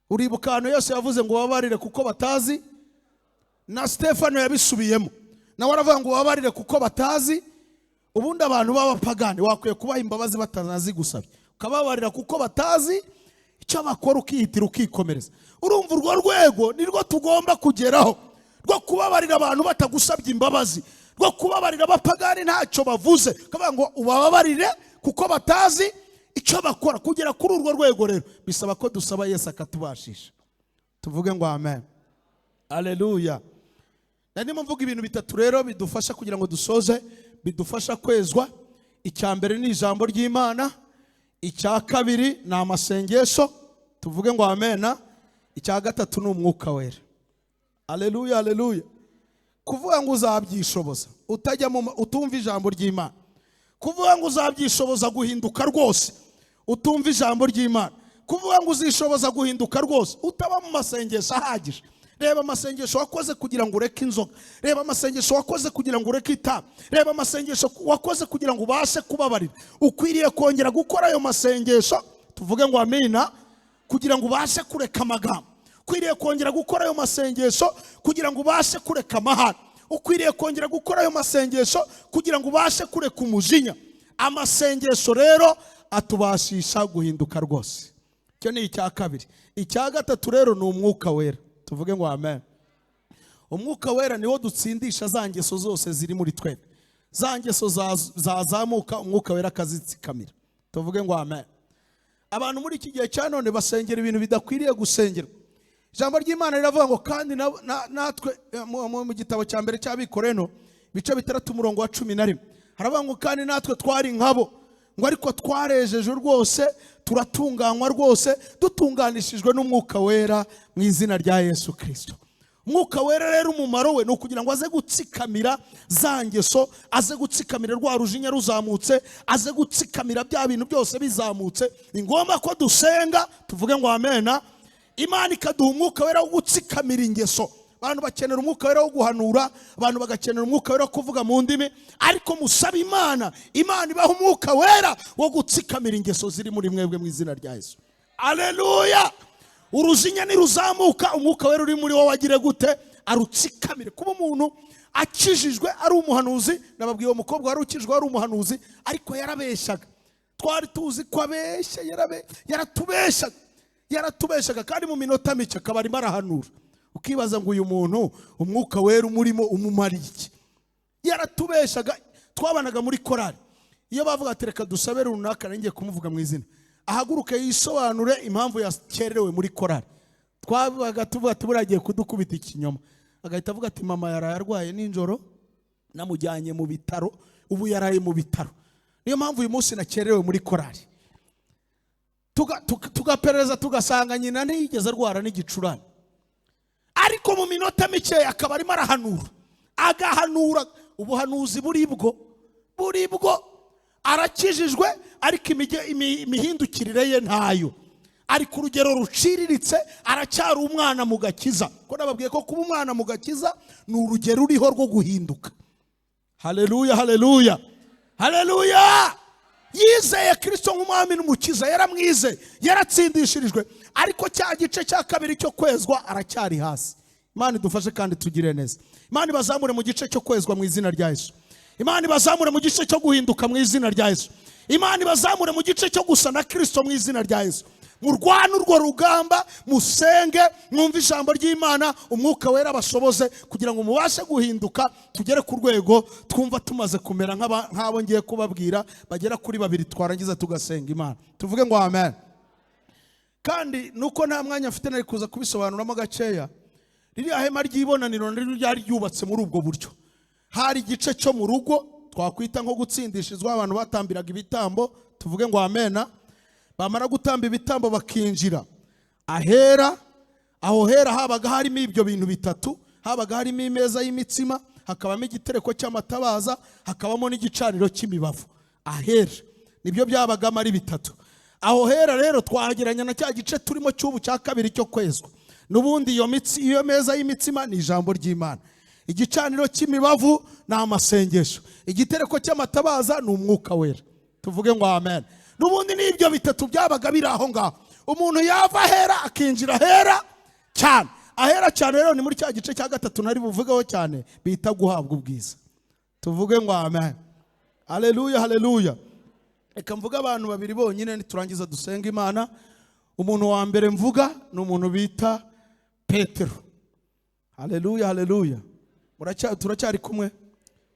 Speaker 3: Uribuka ahantu yose yavuze ngo babarire kuko batazi, na Stefano yabisubiyemo nawe aravuga ngo babarire kuko batazi. Ubundi abantu b'abapagani wakwiye kubaha imbabazi batanazi gusabye, ukababarira kuko batazi icyo bakora, ukihitira ukikomereza. Urumva urwo rwego nirwo tugomba kugeraho, rwo kubabarira abantu batagusabye imbabazi, rwo kubabarira abapagani ntacyo bavuze, ukavuga ngo ubabarire kuko batazi icyo bakora. Kugera kuri urwo rwego rero bisaba ko dusaba Yesu akatubashisha. Tuvuge ngo amen, haleluya. Ndimo mvuga ibintu bitatu rero bidufasha kugira ngo dusoze, bidufasha kwezwa. Icya mbere ni ijambo ry'Imana, icya kabiri ni amasengesho, tuvuge ngo amen. Icya gatatu ni umwuka wera. Haleluya, haleluya. Kuvuga ngo uzabyishoboza utajya utumva ijambo ry'Imana, kuvuga ngo uzabyishoboza guhinduka rwose utumva ijambo ry'Imana, kuvuga ngo uzishoboza guhinduka rwose utaba mu masengesho ahagije. Reba amasengesho wakoze kugira ngo ureke inzoga, reba amasengesho wakoze kugira ngo ureke itabi, reba amasengesho wakoze kugira ngo ubashe kubabarira. Ukwiriye kongera gukora ayo masengesho, tuvuge ngo amina, kugira ngo ubashe kureka amagambo. Ukwiriye kongera gukora ayo masengesho kugira ngo ubashe kureka amahane. Ukwiriye kongera gukora ayo masengesho kugira ngo ubashe kureka umujinya. Amasengesho rero atubashisha guhinduka rwose. Icyo ni icya kabiri. Icya gatatu rero ni umwuka wera. Tuvuge ngo amen. Umwuka wera niwo dutsindisha za ngeso zose ziri muri twe. Za ngeso zazamuka umwuka wera akazitsikamira. Tuvuge ngo amen. Abantu muri iki gihe cya none basengera ibintu bidakwiriye gusengerwa. Ijambo ry'Imana riravuga ngo kandi natwe mu gitabo cya mbere cya Bikorwa bice 3:11 haravuga ngo kandi natwe twari nkabo, ngo ariko twarejeje rwose, turatunganywa rwose, dutunganishijwe n'umwuka wera mu izina rya Yesu Kiristo. Umwuka wera rero umumaro we ni ukugira ngo aze gutsikamira za ngeso, aze gutsikamira rwa rujinya ruzamutse, aze gutsikamira bya bintu byose bizamutse. Ni ngombwa ko dusenga, tuvuge ngo amena. Imana ikaduha umwuka wera wo gutsikamira ingeso. Abantu bakenera umwuka wera wo guhanura, abantu bagakenera umwuka wera wo kuvuga mu ndimi, ariko musaba Imana, Imana ibaha umwuka wera wo gutsikamira ingeso ziri muri mwebwe mu izina rya Yesu. Haleluya. Urujinya niruzamuka, umwuka wera uri muri wowe agire gute? Arutsikamire. Kuba umuntu akijijwe ari umuhanuzi, nababwiye uwo mukobwa wari ukijijwe ari umuhanuzi, ariko yarabeshaga. Twari tuzi ko abeshya, yaratubeshaga kandi mu minota mike akaba arimo arahanura. Ukibaza ngo uyu muntu umwuka wera umurimo umumariye iki? Yaratubeshaga. Twabanaga muri korali, iyo bavuga ati reka dusabe runaka ngiye kumuvuga mu izina, ahaguruke yisobanure impamvu yakererewe muri korali. Twabaga tuvuga tuburagiye kudukubita ikinyoma, agahita avuga ati mama yararwaye ninjoro namujyanye mu bitaro, ubu yaraye mu bitaro, niyo mpamvu uyu munsi nakererewe muri korali. Tugaperereza tugasanga nyina ntiyigeze arwara n'igicurane, ariko mu minota mike akaba arimo arahanura, agahanura ubuhanuzi buribwo arakijijwe, ariko imihindukirire ye ntayo, ari ku rugero ruciriritse, aracyari umwana mu gakiza. Ko nababwiye ko kuba umwana mu gakiza ni urugero uriho rwo guhinduka. Haleluya, haleluya, haleluya. Yizeye Kiristo nk'umwami n'umukiza, yaramwizeye, yaratsindishirijwe, ariko cya gice cya kabiri cyo kwezwa aracyari hasi. Imana idufashe kandi tugire neza. Imana ibazamure mu gice cyo kwezwa mu izina rya Yesu. Imana ibazamure mu gice cyo guhinduka mu izina rya Yesu. Imana ibazamure mu gice cyo gusa na Kiristo mu izina rya Yesu. Murwane urwo rugamba, musenge, mwumve ijambo ry'Imana, umwuka wera bashoboze kugira ngo mubashe guhinduka, tugere ku rwego twumva tumaze kumera nk'abo ngiye kubabwira, bagera kuri 2 twarangiza tugasenga Imana. Tuvuge ngo amen. Kandi nuko nta mwanya mfite nari kuza kubisobanuramo gakeya, ririya hema ry'ibonaniro ryari ryubatse muri ubwo buryo. Hari igice cyo mu rugo twakwita nko gutsindishizwa, abantu batambiraga ibitambo, tuvuge ngo amena. Bamara gutamba ibitambo bakinjira ahera. Aho hera habaga harimo ibyo bintu bitatu, habaga harimo imeza y'imitsima, hakabamo igitereko cy'amatabaza, hakabamo n'igicaniro cy'imibavu. Ahera nibyo byabagamo ari bitatu. Aho hera rero twahageranya na cya gice turimo cy'ubu cya kabiri cyo kwezwa. Nubundi iyo meza y'imitsima ni ijambo ry'Imana, igicaniro cy'imibavu ni amasengesho, igitereko cy'amatabaza ni umwuka wera. Tuvuge ngo amen. n'ubundi n'ibyo bitatu byabaga biri aho ngaho. Umuntu yava ahera akinjira ahera cyane. Ahera cyane rero ni muri cya gice cya gatatu nari buvugeho cyane bita guhabwa ubwiza. Tuvuge ngo amen. Haleluya, haleluya. Reka mvuga abantu babiri bonyine niturangiza dusenga Imana. Umuntu wa mbere mvuga ni umuntu bita Petero. Haleluya, haleluya. Turacyari kumwe.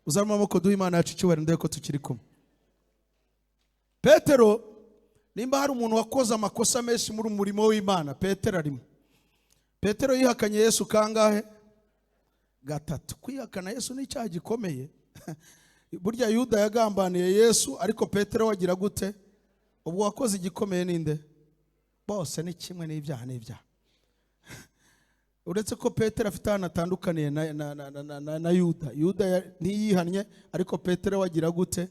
Speaker 3: Uzaruma amaboko duha Imana yacu icyubahiro ndeko tukiri kumwe. Petero, nimba hari umuntu wakoze amakosa menshi muri umurimo w'Imana, Petero arimo. Petero yihakanye Yesu kangahe? Gatatu. Kwihakana Yesu ni icyaha gikomeye. Burya Yuda yagambaniye Yesu, ariko Petero wagira gute? Ubwo wakoze igikomeye ninde? Bose ni kimwe n'ibyaha n'ibyaha. Uretse ko Petero afite ahantu atandukaniye na Yuda. Yuda ntiyihannye, ariko Petero wagira gute?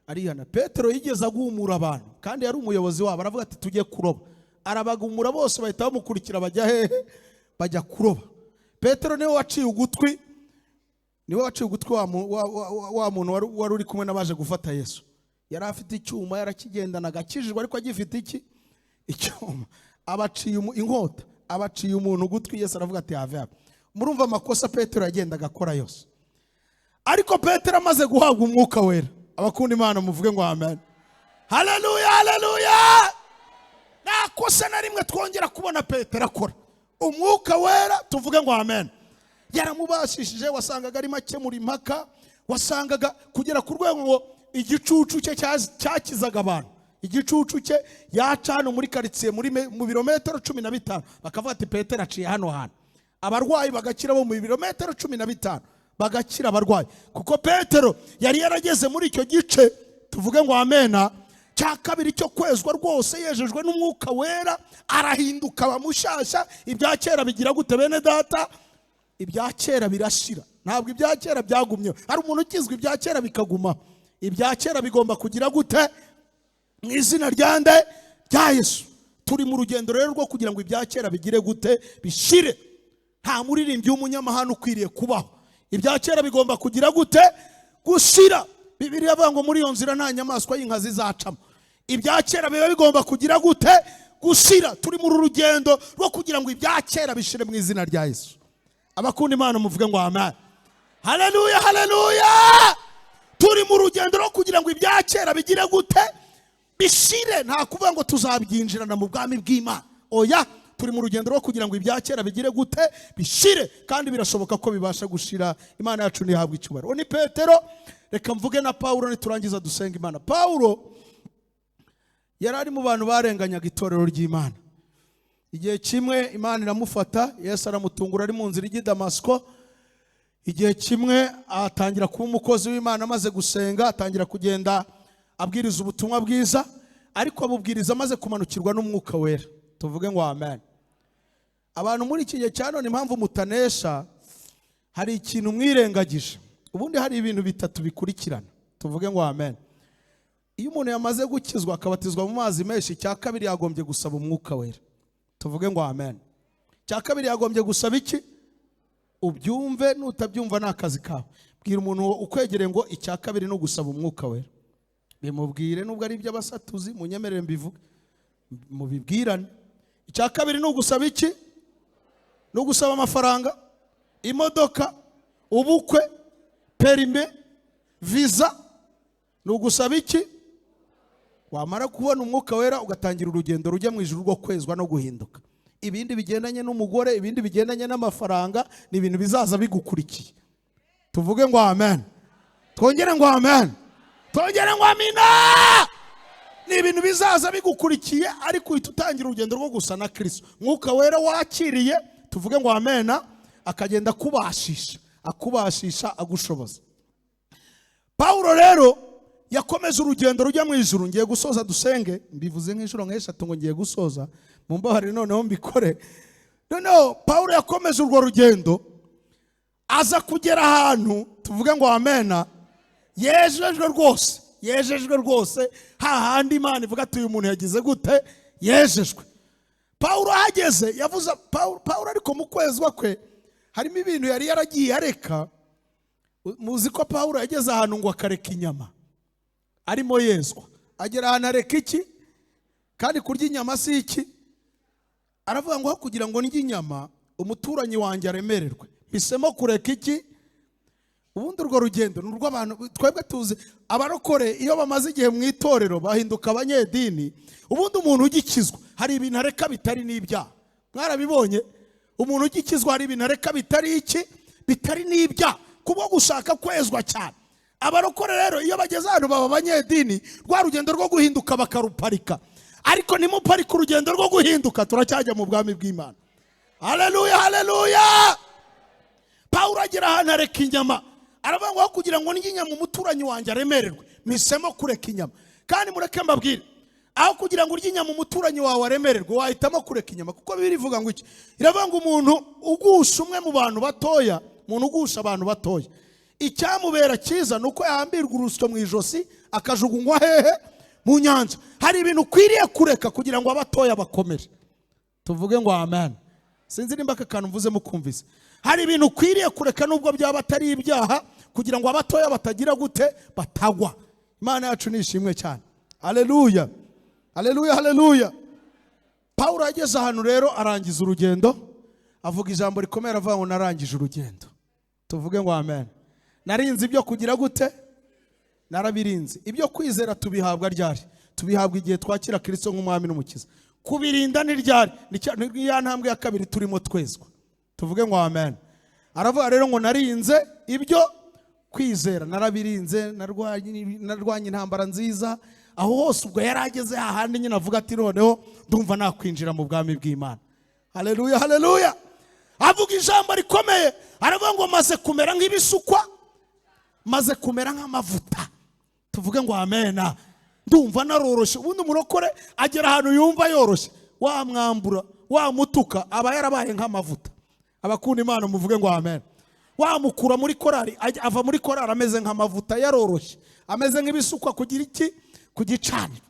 Speaker 3: Arihana. Petero yigeze guhumura abantu, kandi yari umuyobozi wabo. Aravuga ati tujye kuroba. Arabagumura bose bahita bamukurikira bajya hehe? Bajya kuroba. Petero niwe waciye ugutwi. Niwe waciye ugutwi wa muntu wari uri kumwe n'abaje gufata Yesu. Yari afite icyuma, yarakigendanaga akijijwe, ariko agifite iki? Icyuma. Abaciye inkota, abaciye umuntu ugutwi. Yesu aravuga ati have. Murumva amakosa Petero yagendaga akora yose. Ariko Petero amaze guhabwa umwuka wera. Abakunda Imana muvuge ngo amen. Haleluya, haleluya. Nakosa na rimwe twongera kubona Petero akora. Umwuka wera tuvuge ngo amen. Yaramubashishije, wasangaga ari make muri impaka, wasangaga kugera ku rwego ngo igicucu cye cyakizaga abantu. Igicucu cye yacana muri karitsiye mu birometero 15, bakavuga ati Petero aciye hano hantu. Abarwayi bagakira bo mu birometero 15 bagakira abarwayi, kuko Petero yari yarageze muri icyo gice tuvuge ngo amena cya kabiri cyo kwezwa rwose, yejejwe n'umwuka wera, arahinduka bamushasha. Ibya kera bigira gute bene data? Ibya kera birashira, ntabwo ibya kera byagumye. Hari umuntu ukizwe ibya kera bikaguma. Ibya kera bigomba kugira gute? Mu izina ryande rya Yesu. Turi mu rugendo rero rwo kugira ngo ibya kera bigire gute? Bishire. Nta muririmbyi w'umunyamahanga ukwiriye kubaho. Ibya kera bigomba kugira gute? Gushira. Bibiliya avuga ngo muri iyo nzira nta nyamaswa y'inkazi zacamo. Ibya kera biba bigomba kugira gute? Gushira. Turi mu rugendo rwo kugira ngo ibya kera bishire mu izina rya Yesu. Abakunda Imana muvuge ngo amen. Haleluya, haleluya. Turi mu rugendo rwo kugira ngo ibya kera bigire gute? Bishire. Nta kuvuga ngo tuzabyinjirana mu bwami bw'Imana. Oya, turi mu rugendo rwo kugira ngo ibya kera bigire gute? Bishire. Kandi birashoboka ko bibasha gushira. Imana yacu ntihabwe icyubahiro. Ni Petero. Reka mvuge na Paulo niturangiza dusenga Imana. Paulo yari ari mu bantu barenganyaga itorero ry'Imana. Igihe kimwe Imana iramufata, Yesu aramutungura ari mu nzira ijya i Damasiko. Igihe kimwe atangira kuba umukozi w'Imana, amaze gusenga atangira kugenda abwiriza ubutumwa bwiza, ariko abubwiriza amaze kumanukirwa n'umwuka wera. Tuvuge ngo amen. Abantu muri iki gihe cyane impamvu mutanesha, hari ikintu mwirengagije. Ubundi hari ibintu bitatu bikurikirana. Tuvuge ngo amen. Iyo umuntu yamaze gukizwa akabatizwa mu mazi menshi, cya kabiri yagombye gusaba umwuka wera. Tuvuge ngo amen. Cya kabiri yagombye gusaba iki? Ubyumve, nutabyumva ni akazi kawe. Bwira umuntu ukwegereye ngo icya kabiri no gusaba umwuka wera. Bimubwire, nubwo ari iby'abasatuzi, munyemerere mbivuge, mubibwirane. Icya kabiri no gusaba iki? No gusaba amafaranga, imodoka, ubukwe, perime, visa. No gusaba iki? Wamara kubona umwuka wera ugatangira urugendo rujya mu ijuru rwo kwezwa no guhinduka. Ibindi bigendanye n'umugore, ibindi bigendanye n'amafaranga, ni ibintu bizaza bigukurikiye. Tuvuge ngo amen. Twongere ngo amen. Twongere ngo amina. Ni ibintu bizaza bigukurikiye, ariko utangira urugendo rwo gusa na Kiristo. Mwuka wera wakiriye, tuvuge ngo amen, akagenda akubashisha agushoboza. Paulo rero yakomeje urugendo rujya mu ijuru. Ngiye gusoza dusenge, mbivuze nk'inshuro nk'eshatu ngo ngiye gusoza, mumbabarire noneho mbikore. Noneho Paulo yakomeje urwo rugendo, aza kugera ahantu tuvuge ngo amen, yejejwe rwose, hahandi Imana ivuga ati uyu muntu yagize gute? Yejejwe. Paulo ahageze yavuze, Paulo ariko mu kwezwa kwe harimo ibintu yari yaragiye areka. Muzi ko Paulo yageze ahantu ngo akareka inyama, arimo yezwa, agera ahantu areka iki kandi kurya inyama si iki. Aravuga ngo kugira ngo ndye inyama umuturanyi wanjye aremererwe mpisemo kureka iki. Ubundi urwo rugendo ni urw'abantu twebwe tuzi abarokore iyo bamaze igihe mu itorero bahinduka abanyedini. Ubundi umuntu ugikizwa hari ibintu areka bitari n'ibyaha. Mwarabibonye umuntu ugikizwa hari ibintu areka bitari iki bitari n'ibyaha kubwo gushaka kwezwa cyane. Abarokore rero iyo bageze ahantu baba abanyedini rwa rugendo rwo guhinduka bakaruparika. Ariko nimuparika urugendo rwo guhinduka turacyajya mu bwami bw'Imana. Haleluya haleluya. Pawulo agera ahantu areka inyama. Aravuga ngo kugira ngo ndye inyama umuturanyi wanjye aremererwe mpisemo kureka inyama. Kandi mureke mbabwire aho kugira ngo urye inyama umuturanyi wawe aremererwe wahitamo kureka inyama. Kuko Bibiliya ivuga ngo iki? Iravuga ngo umuntu ugusha umwe mu bantu batoya, umuntu ugusha abantu batoya, icyamubera cyiza nuko yahambirwa urusyo mu ijosi akajugunywa hehe? Mu nyanja. Hari ibintu ukwiriye kureka kugira ngo abatoya bakomere. Tuvuge ngo amen. Sinzi nimba aka kantu mvuze mukumvise. Hari ibintu ukwiriye kureka nubwo byaba atari ibyaha kugira ngo abatoya batagira gute batagwa. Imana yacu nishimwe cyane. Haleluya haleluya haleluya. Pawulo ageze ahantu rero arangiza urugendo avuga ijambo rikomeye avuga ngo narangije urugendo. Tuvuge ngo amen. Narinze ibyo kugira gute? Narabirinze. Ibyo kwizera tubihabwa ryari? Tubihabwa igihe twakira Kiristo nk'umwami n'umukiza. Kubirinda ni ryari? Ni ya ntambwe ya kabiri turimo twezwa. Tuvuge ngo amen. Aravuga rero ngo narinze ibyo kwizera, narabirinze, narwanye intambara nziza. Aho hose ubwo yarageze hahandi nyine avuga ati noneho ndumva nakwinjira mu bwami bw'Imana. Haleluya haleluya. Avuga ijambo rikomeye aravuga ngo maze kumera nk'ibisukwa, maze kumera nk'amavuta. Tuvuge ngo amen. Ndumva naroroshye. Ubundi umurokore agera ahantu yumva yoroshye wamwambura wamutuka aba yarabaye nk'amavuta. Abakunda Imana muvuge ngo amen. Wamukura muri korari ava muri korari ameze nk'amavuta yaroroshye, ameze nk'ibisukwa kugira iki ku gicaniro.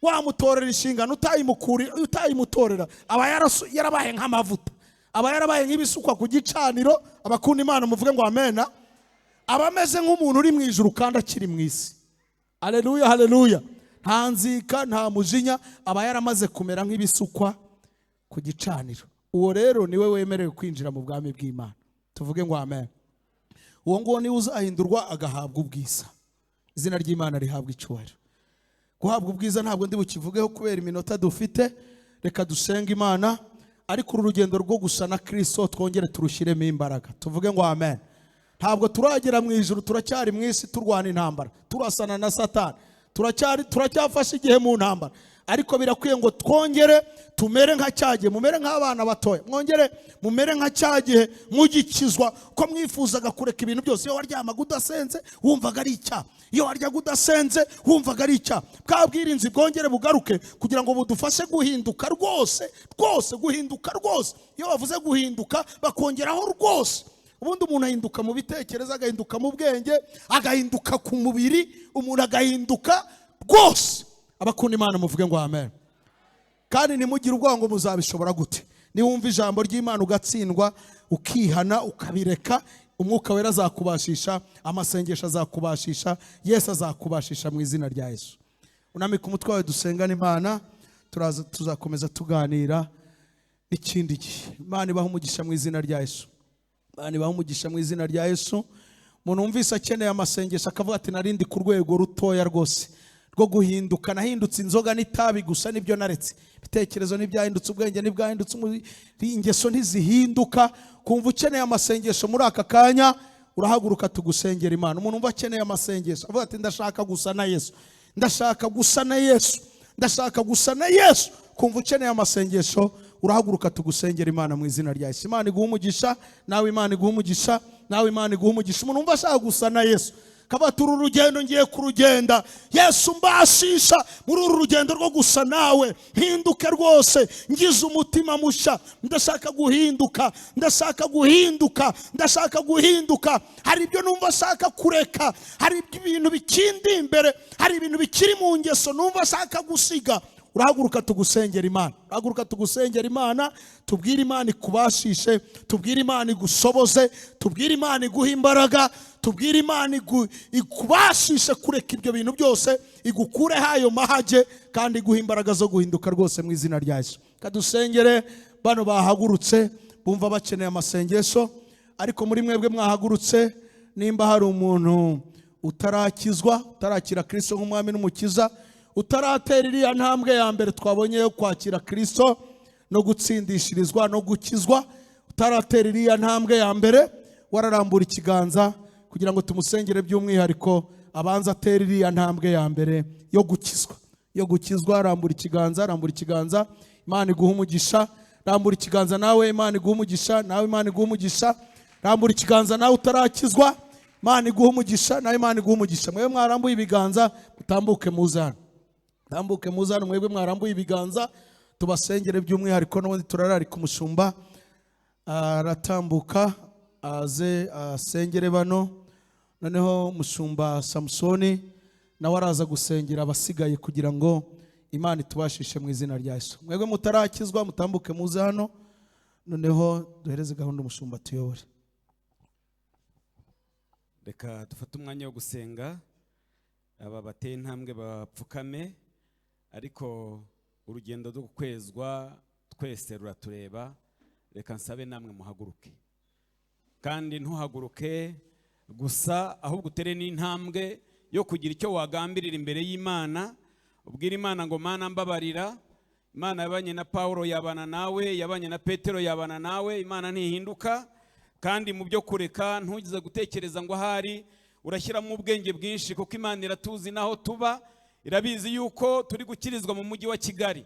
Speaker 3: Wamutorera inshingano utayimutorera aba yarabaye nk'amavuta, aba yarabaye nk'ibisukwa ku gicaniro. Abakunda Imana muvuge ngo amen. Aba ameze nk'umuntu uri mu ijuru kandi akiri mu isi. Haleluya haleluya. Nta nzika nta mujinya, aba yaramaze kumera nk'ibisukwa ku gicaniro. Uwo rero niwe wemerewe kwinjira mu bwami bw'Imana. Tuvuge ngo amen. Uwo ngo niwe uzahindurwa agahabwa ubwiza. Izina ry'Imana rihabwa icyubahiro. Guhabwa ubwiza ntabwo ndi bukivugeho kubera iminota dufite. Reka dusenga Imana. Ariko uru rugendo rwo gusa na Kiristo twongere turushyiremo imbaraga. Tuvuge ngo amen. Ntabwo turagera mu ijuru, turacyari mu isi turwana intambara, turasana na Satani, turacyafashe igihe mu ntambara. Ariko birakwiye ngo twongere tumere nka cyagihe, mumere nk'abana batoya, mwongere mumere nka cyagihe mugikizwa ko mwifuzaga kureka ibintu byose. Iyo waryamaga udasenze wumvaga ari icyaha, iyo waryaga udasenze wumvaga ari icyaha. Bwa bwirinzi bwongere bugaruke kugira ngo budufashe guhinduka rwose guhinduka rwose. Iyo bavuze guhinduka bakongeraho rwose. Ubundi umuntu ahinduka mu bitekerezo, agahinduka mu bwenge, agahinduka ku mubiri, umuntu agahinduka rwose. Abakunda Imana muvuge ngo amen. Kandi nimugire ubwoba ngo muzabishobora gute. Niwumva ijambo ry'Imana ugatsindwa ukihana ukabireka, umwuka wera azakubashisha, amasengesho azakubashisha, Yesu azakubashisha mu izina rya Yesu. Unamika umutwe wawe dusengane Imana, tuzakomeza tuganira n'ikindi gihe. Imana ibahe umugisha mu izina rya Yesu. Imana ibahe umugisha mu izina rya Yesu. Umuntu wumvise akeneye amasengesho akavuga ati narindi ku rwego rutoya rwose rwo guhinduka, nahindutse inzoga n'itabi gusa nibyo naretse, ibitekerezo n'ibyahindutse, ubwenge n'ibyahindutse, ingeso ntizihinduka. Kumva ukeneye amasengesho muri aka kanya urahaguruka tugusengera Imana. Umuntu umva akeneye amasengesho avuga ati ndashaka gusa na Yesu, ndashaka gusa na Yesu, ndashaka gusa na Yesu. Kumva ukeneye amasengesho urahaguruka tugusengera Imana mu izina rya Yesu. Imana iguhe umugisha, nawe Imana iguhe umugisha, nawe Imana iguhe umugisha. Umuntu umva ashaka gusa na Yesu kabati uru rugendo ngiye kurugenda, Yesu mbashisha muri uru rugendo rwo gusa nawe, hinduke rwose, ngize umutima musha, ndashaka guhinduka, ndashaka guhinduka, ndashaka guhinduka. Hari ibyo numva ashaka kureka, hari ibintu bikindi imbere, hari ibintu bikiri mu ngeso numva ashaka gusiga. urahaguruka tugusengera Imana, urahaguruka tugusengera Imana, tubwire Imana ikubashishe, tubwire Imana igushoboze, tubwire Imana iguha imbaraga, tubwire Imana ikubashishe kureka ibyo bintu byose, igukureho ayo mahage kandi iguha imbaraga zo guhinduka rwose mu izina rya Yesu. Kadusengere bano bahagurutse bumva bakeneye amasengesho, ariko muri mwebwe mwahagurutse nimba hari umuntu utarakizwa, utarakira Kristo nk'umwami n'umukiza, utaratera iriya ntambwe ya mbere twabonye yo kwakira Kristo no gutsindishirizwa no gukizwa, utaratera iriya ntambwe ya mbere, wararambura ikiganza kugira ngo tumusengere by'umwihariko abanza atera iriya ntambwe ya mbere yo gukizwa. Yo gukizwa, rambura ikiganza, rambura ikiganza. Imana iguha umugisha. Rambura ikiganza nawe, Imana iguha umugisha. Nawe Imana iguha umugisha. Rambura ikiganza nawe utarakizwa, Imana iguha umugisha. Nawe Imana iguha umugisha. Mwebwe mwarambuye ibiganza mutambuke muzana, tambuke muzana. Mwebwe mwarambuye ibiganza tubasengere by'umwihariko. N'ubundi turararika umushumba aratambuka aze asengere bano. Noneho umushumba Samsoni nawe araza gusengera abasigaye kugira ngo Imana itubashishe mu izina rya Yesu. Mwebwe mutarakizwa mutambuke muze hano, noneho duhereze gahunda umushumba tuyobore.
Speaker 4: Reka dufate umwanya wo gusenga, aba bateye intambwe bapfukame, ariko urugendo rwo kwezwa twese ruratureba. Reka nsabe namwe muhaguruke, kandi ntuhaguruke gusa ahubwo utere n'intambwe yo kugira icyo wagambirira imbere y'Imana. Ubwira Imana ngo Mana mbabarira. Imana yabanye na Paulo yabana nawe, yabanye na Petero yabana nawe. Imana ntihinduka, kandi mu byo kureka ntugize gutekereza ngo ahari urashyiramo ubwenge bwinshi, kuko Imana iratuzi naho tuba, irabizi yuko turi gukirizwa mu mujyi wa Kigali.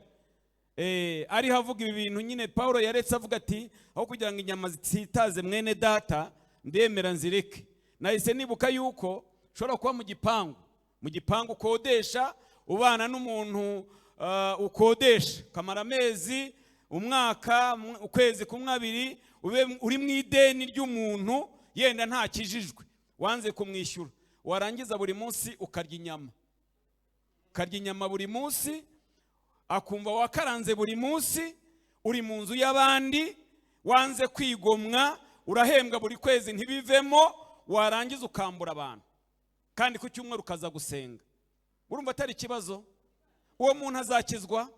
Speaker 4: Ari havuga ibi bintu nyine Paulo yaretse avuga ati aho kugira ngo inyama zitsitaze mwene data ndemera nzireke. Nahise nibuka yuko ushobora kuba mu gipangu ukodesha, ubana n'umuntu ukodesha kamara amezi, umwaka, ukwezi kumwe, abiri, uri mu ideni ry'umuntu yenda ntakijijwe, wanze kumwishyura, warangiza buri munsi ukarya inyama buri munsi, akumva wakaranze buri munsi, uri mu nzu y'abandi, wanze kwigomwa, urahembwa buri kwezi ntibivemo, warangiza ukambura abantu, kandi ku cyumweru ukaza gusenga. Urumva atari ikibazo? Uwo muntu azakizwa?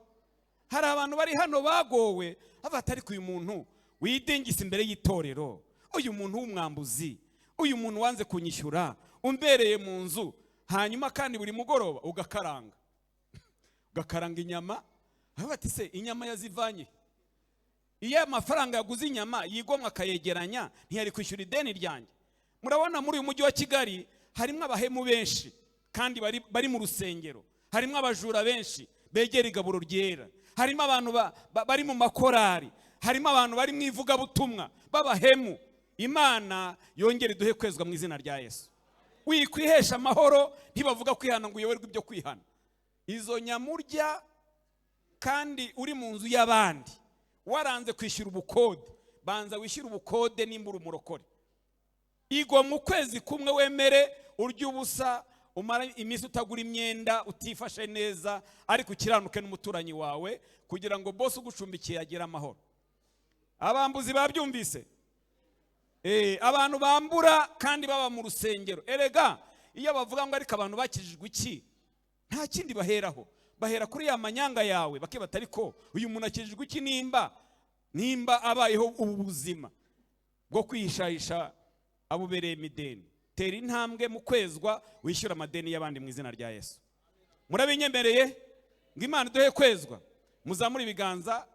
Speaker 4: Hari abantu bari hano bagowe, abatari ku uyu muntu widengisa imbere y'itorero, uyu muntu w'umwambuzi, uyu muntu wanze kunyishyura, umbereye mu nzu, hanyuma kandi buri mugoroba ugakaranga inyama. Bati se inyama yazivanye? Iyo amafaranga yaguze inyama yigomwa akayegeranya, ntiyari kwishyura ideni ryanjye. Murabona muri uyu mujyi wa Kigali harimo abahemu benshi kandi bari mu rusengero, harimo abajura benshi begera igaburo ryera, harimo abantu bari mu makorari, harimo abantu bari mu ivugabutumwa b'abahemu. Imana yongere duhe kwezwa mu izina rya Yesu. Wikwihesha amahoro, ntibavuga kwihana ngo uyoberwe ibyo kwihana. Izo nyamurya kandi uri mu nzu y'abandi, waranze kwishyura ubukode, banza wishyura ubukode nimba uri umurokore. Igwa mu kwezi kumwe wemere urya ubusa, umara iminsi utagura imyenda, utifashe neza, ariko ukiranuke n'umuturanyi wawe kugira ngo boss ugucumbikiye agire amahoro. Abambuzi babyumvise? Abantu bambura kandi baba mu rusengero. Erega iyo bavuga ngo ariko abantu bakijijwe iki, nta kindi baheraho, bahera kuri ya manyanga yawe, bakibata ariko uyu muntu akijijwe iki nimba abayeho ubuzima bwo kwihishahisha abubereye imideni. Tera intambwe mu kwezwa, wishyura amadeni y'abandi mu izina rya Yesu. Murabinyemereye ngo Imana duhe kwezwa? Muzamura ibiganza,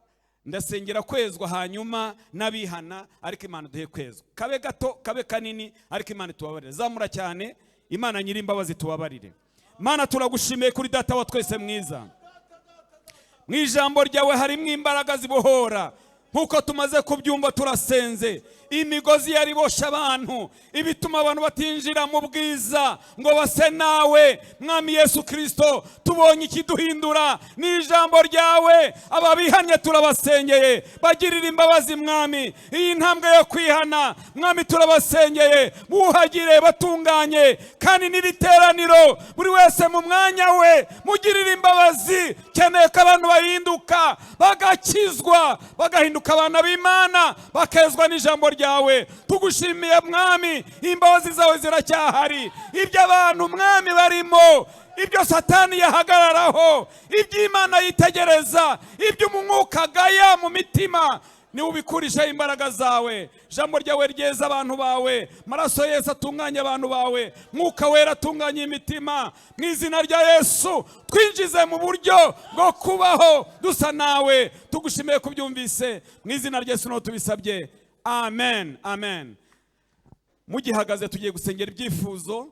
Speaker 4: ndasengera kwezwa, hanyuma nabihana, ariko Imana duhe kwezwa. Kabe gato kabe kanini, ariko Imana tubabarire. Zamura cyane, Imana nyiri imbabazi tubabarire. Mana turagushimiye kuri data wa twese mwiza. Mu ijambo ryawe harimo imbaraga zibohora, nkuko tumaze kubyumva turasenze. imigozi yari bosha abantu, ibituma abantu batinjira mu bwiza ngo base nawe. Mwami Yesu Kristo, tubonye ikiduhindura ni ijambo ryawe. Ababihanye turabasengeye, bagirira imbabazi Mwami. Iyi ntambwe yo kwihana Mwami turabasengeye, buhagire batunganye, kandi n'ibiteraniro buri wese mu mwanya we mugirira imbabazi. Keneye ko abantu bahinduka, bagakizwa, bagahinduka abana b'Imana, bakezwa n'ijambo ryawe. Tugushimiye Mwami, imbabazi zawe ziracyahari. Ibyo abantu Mwami barimo, ibyo Satani yahagararaho, ibyo Imana yitegereza, ibyo umwuka agaya mu mitima, ni ubikurisha imbaraga zawe. Jambo ryawe ryeza abantu bawe, maraso Yesu atunganye abantu bawe, mwuka wera atunganye imitima. Mu izina rya Yesu twinjize mu buryo bwo kubaho dusa nawe. Tugushimiye kubyumvise, mu izina rya Yesu no tubisabye, amen, amen. Mugihagaze tugiye gusengera ibyifuzo.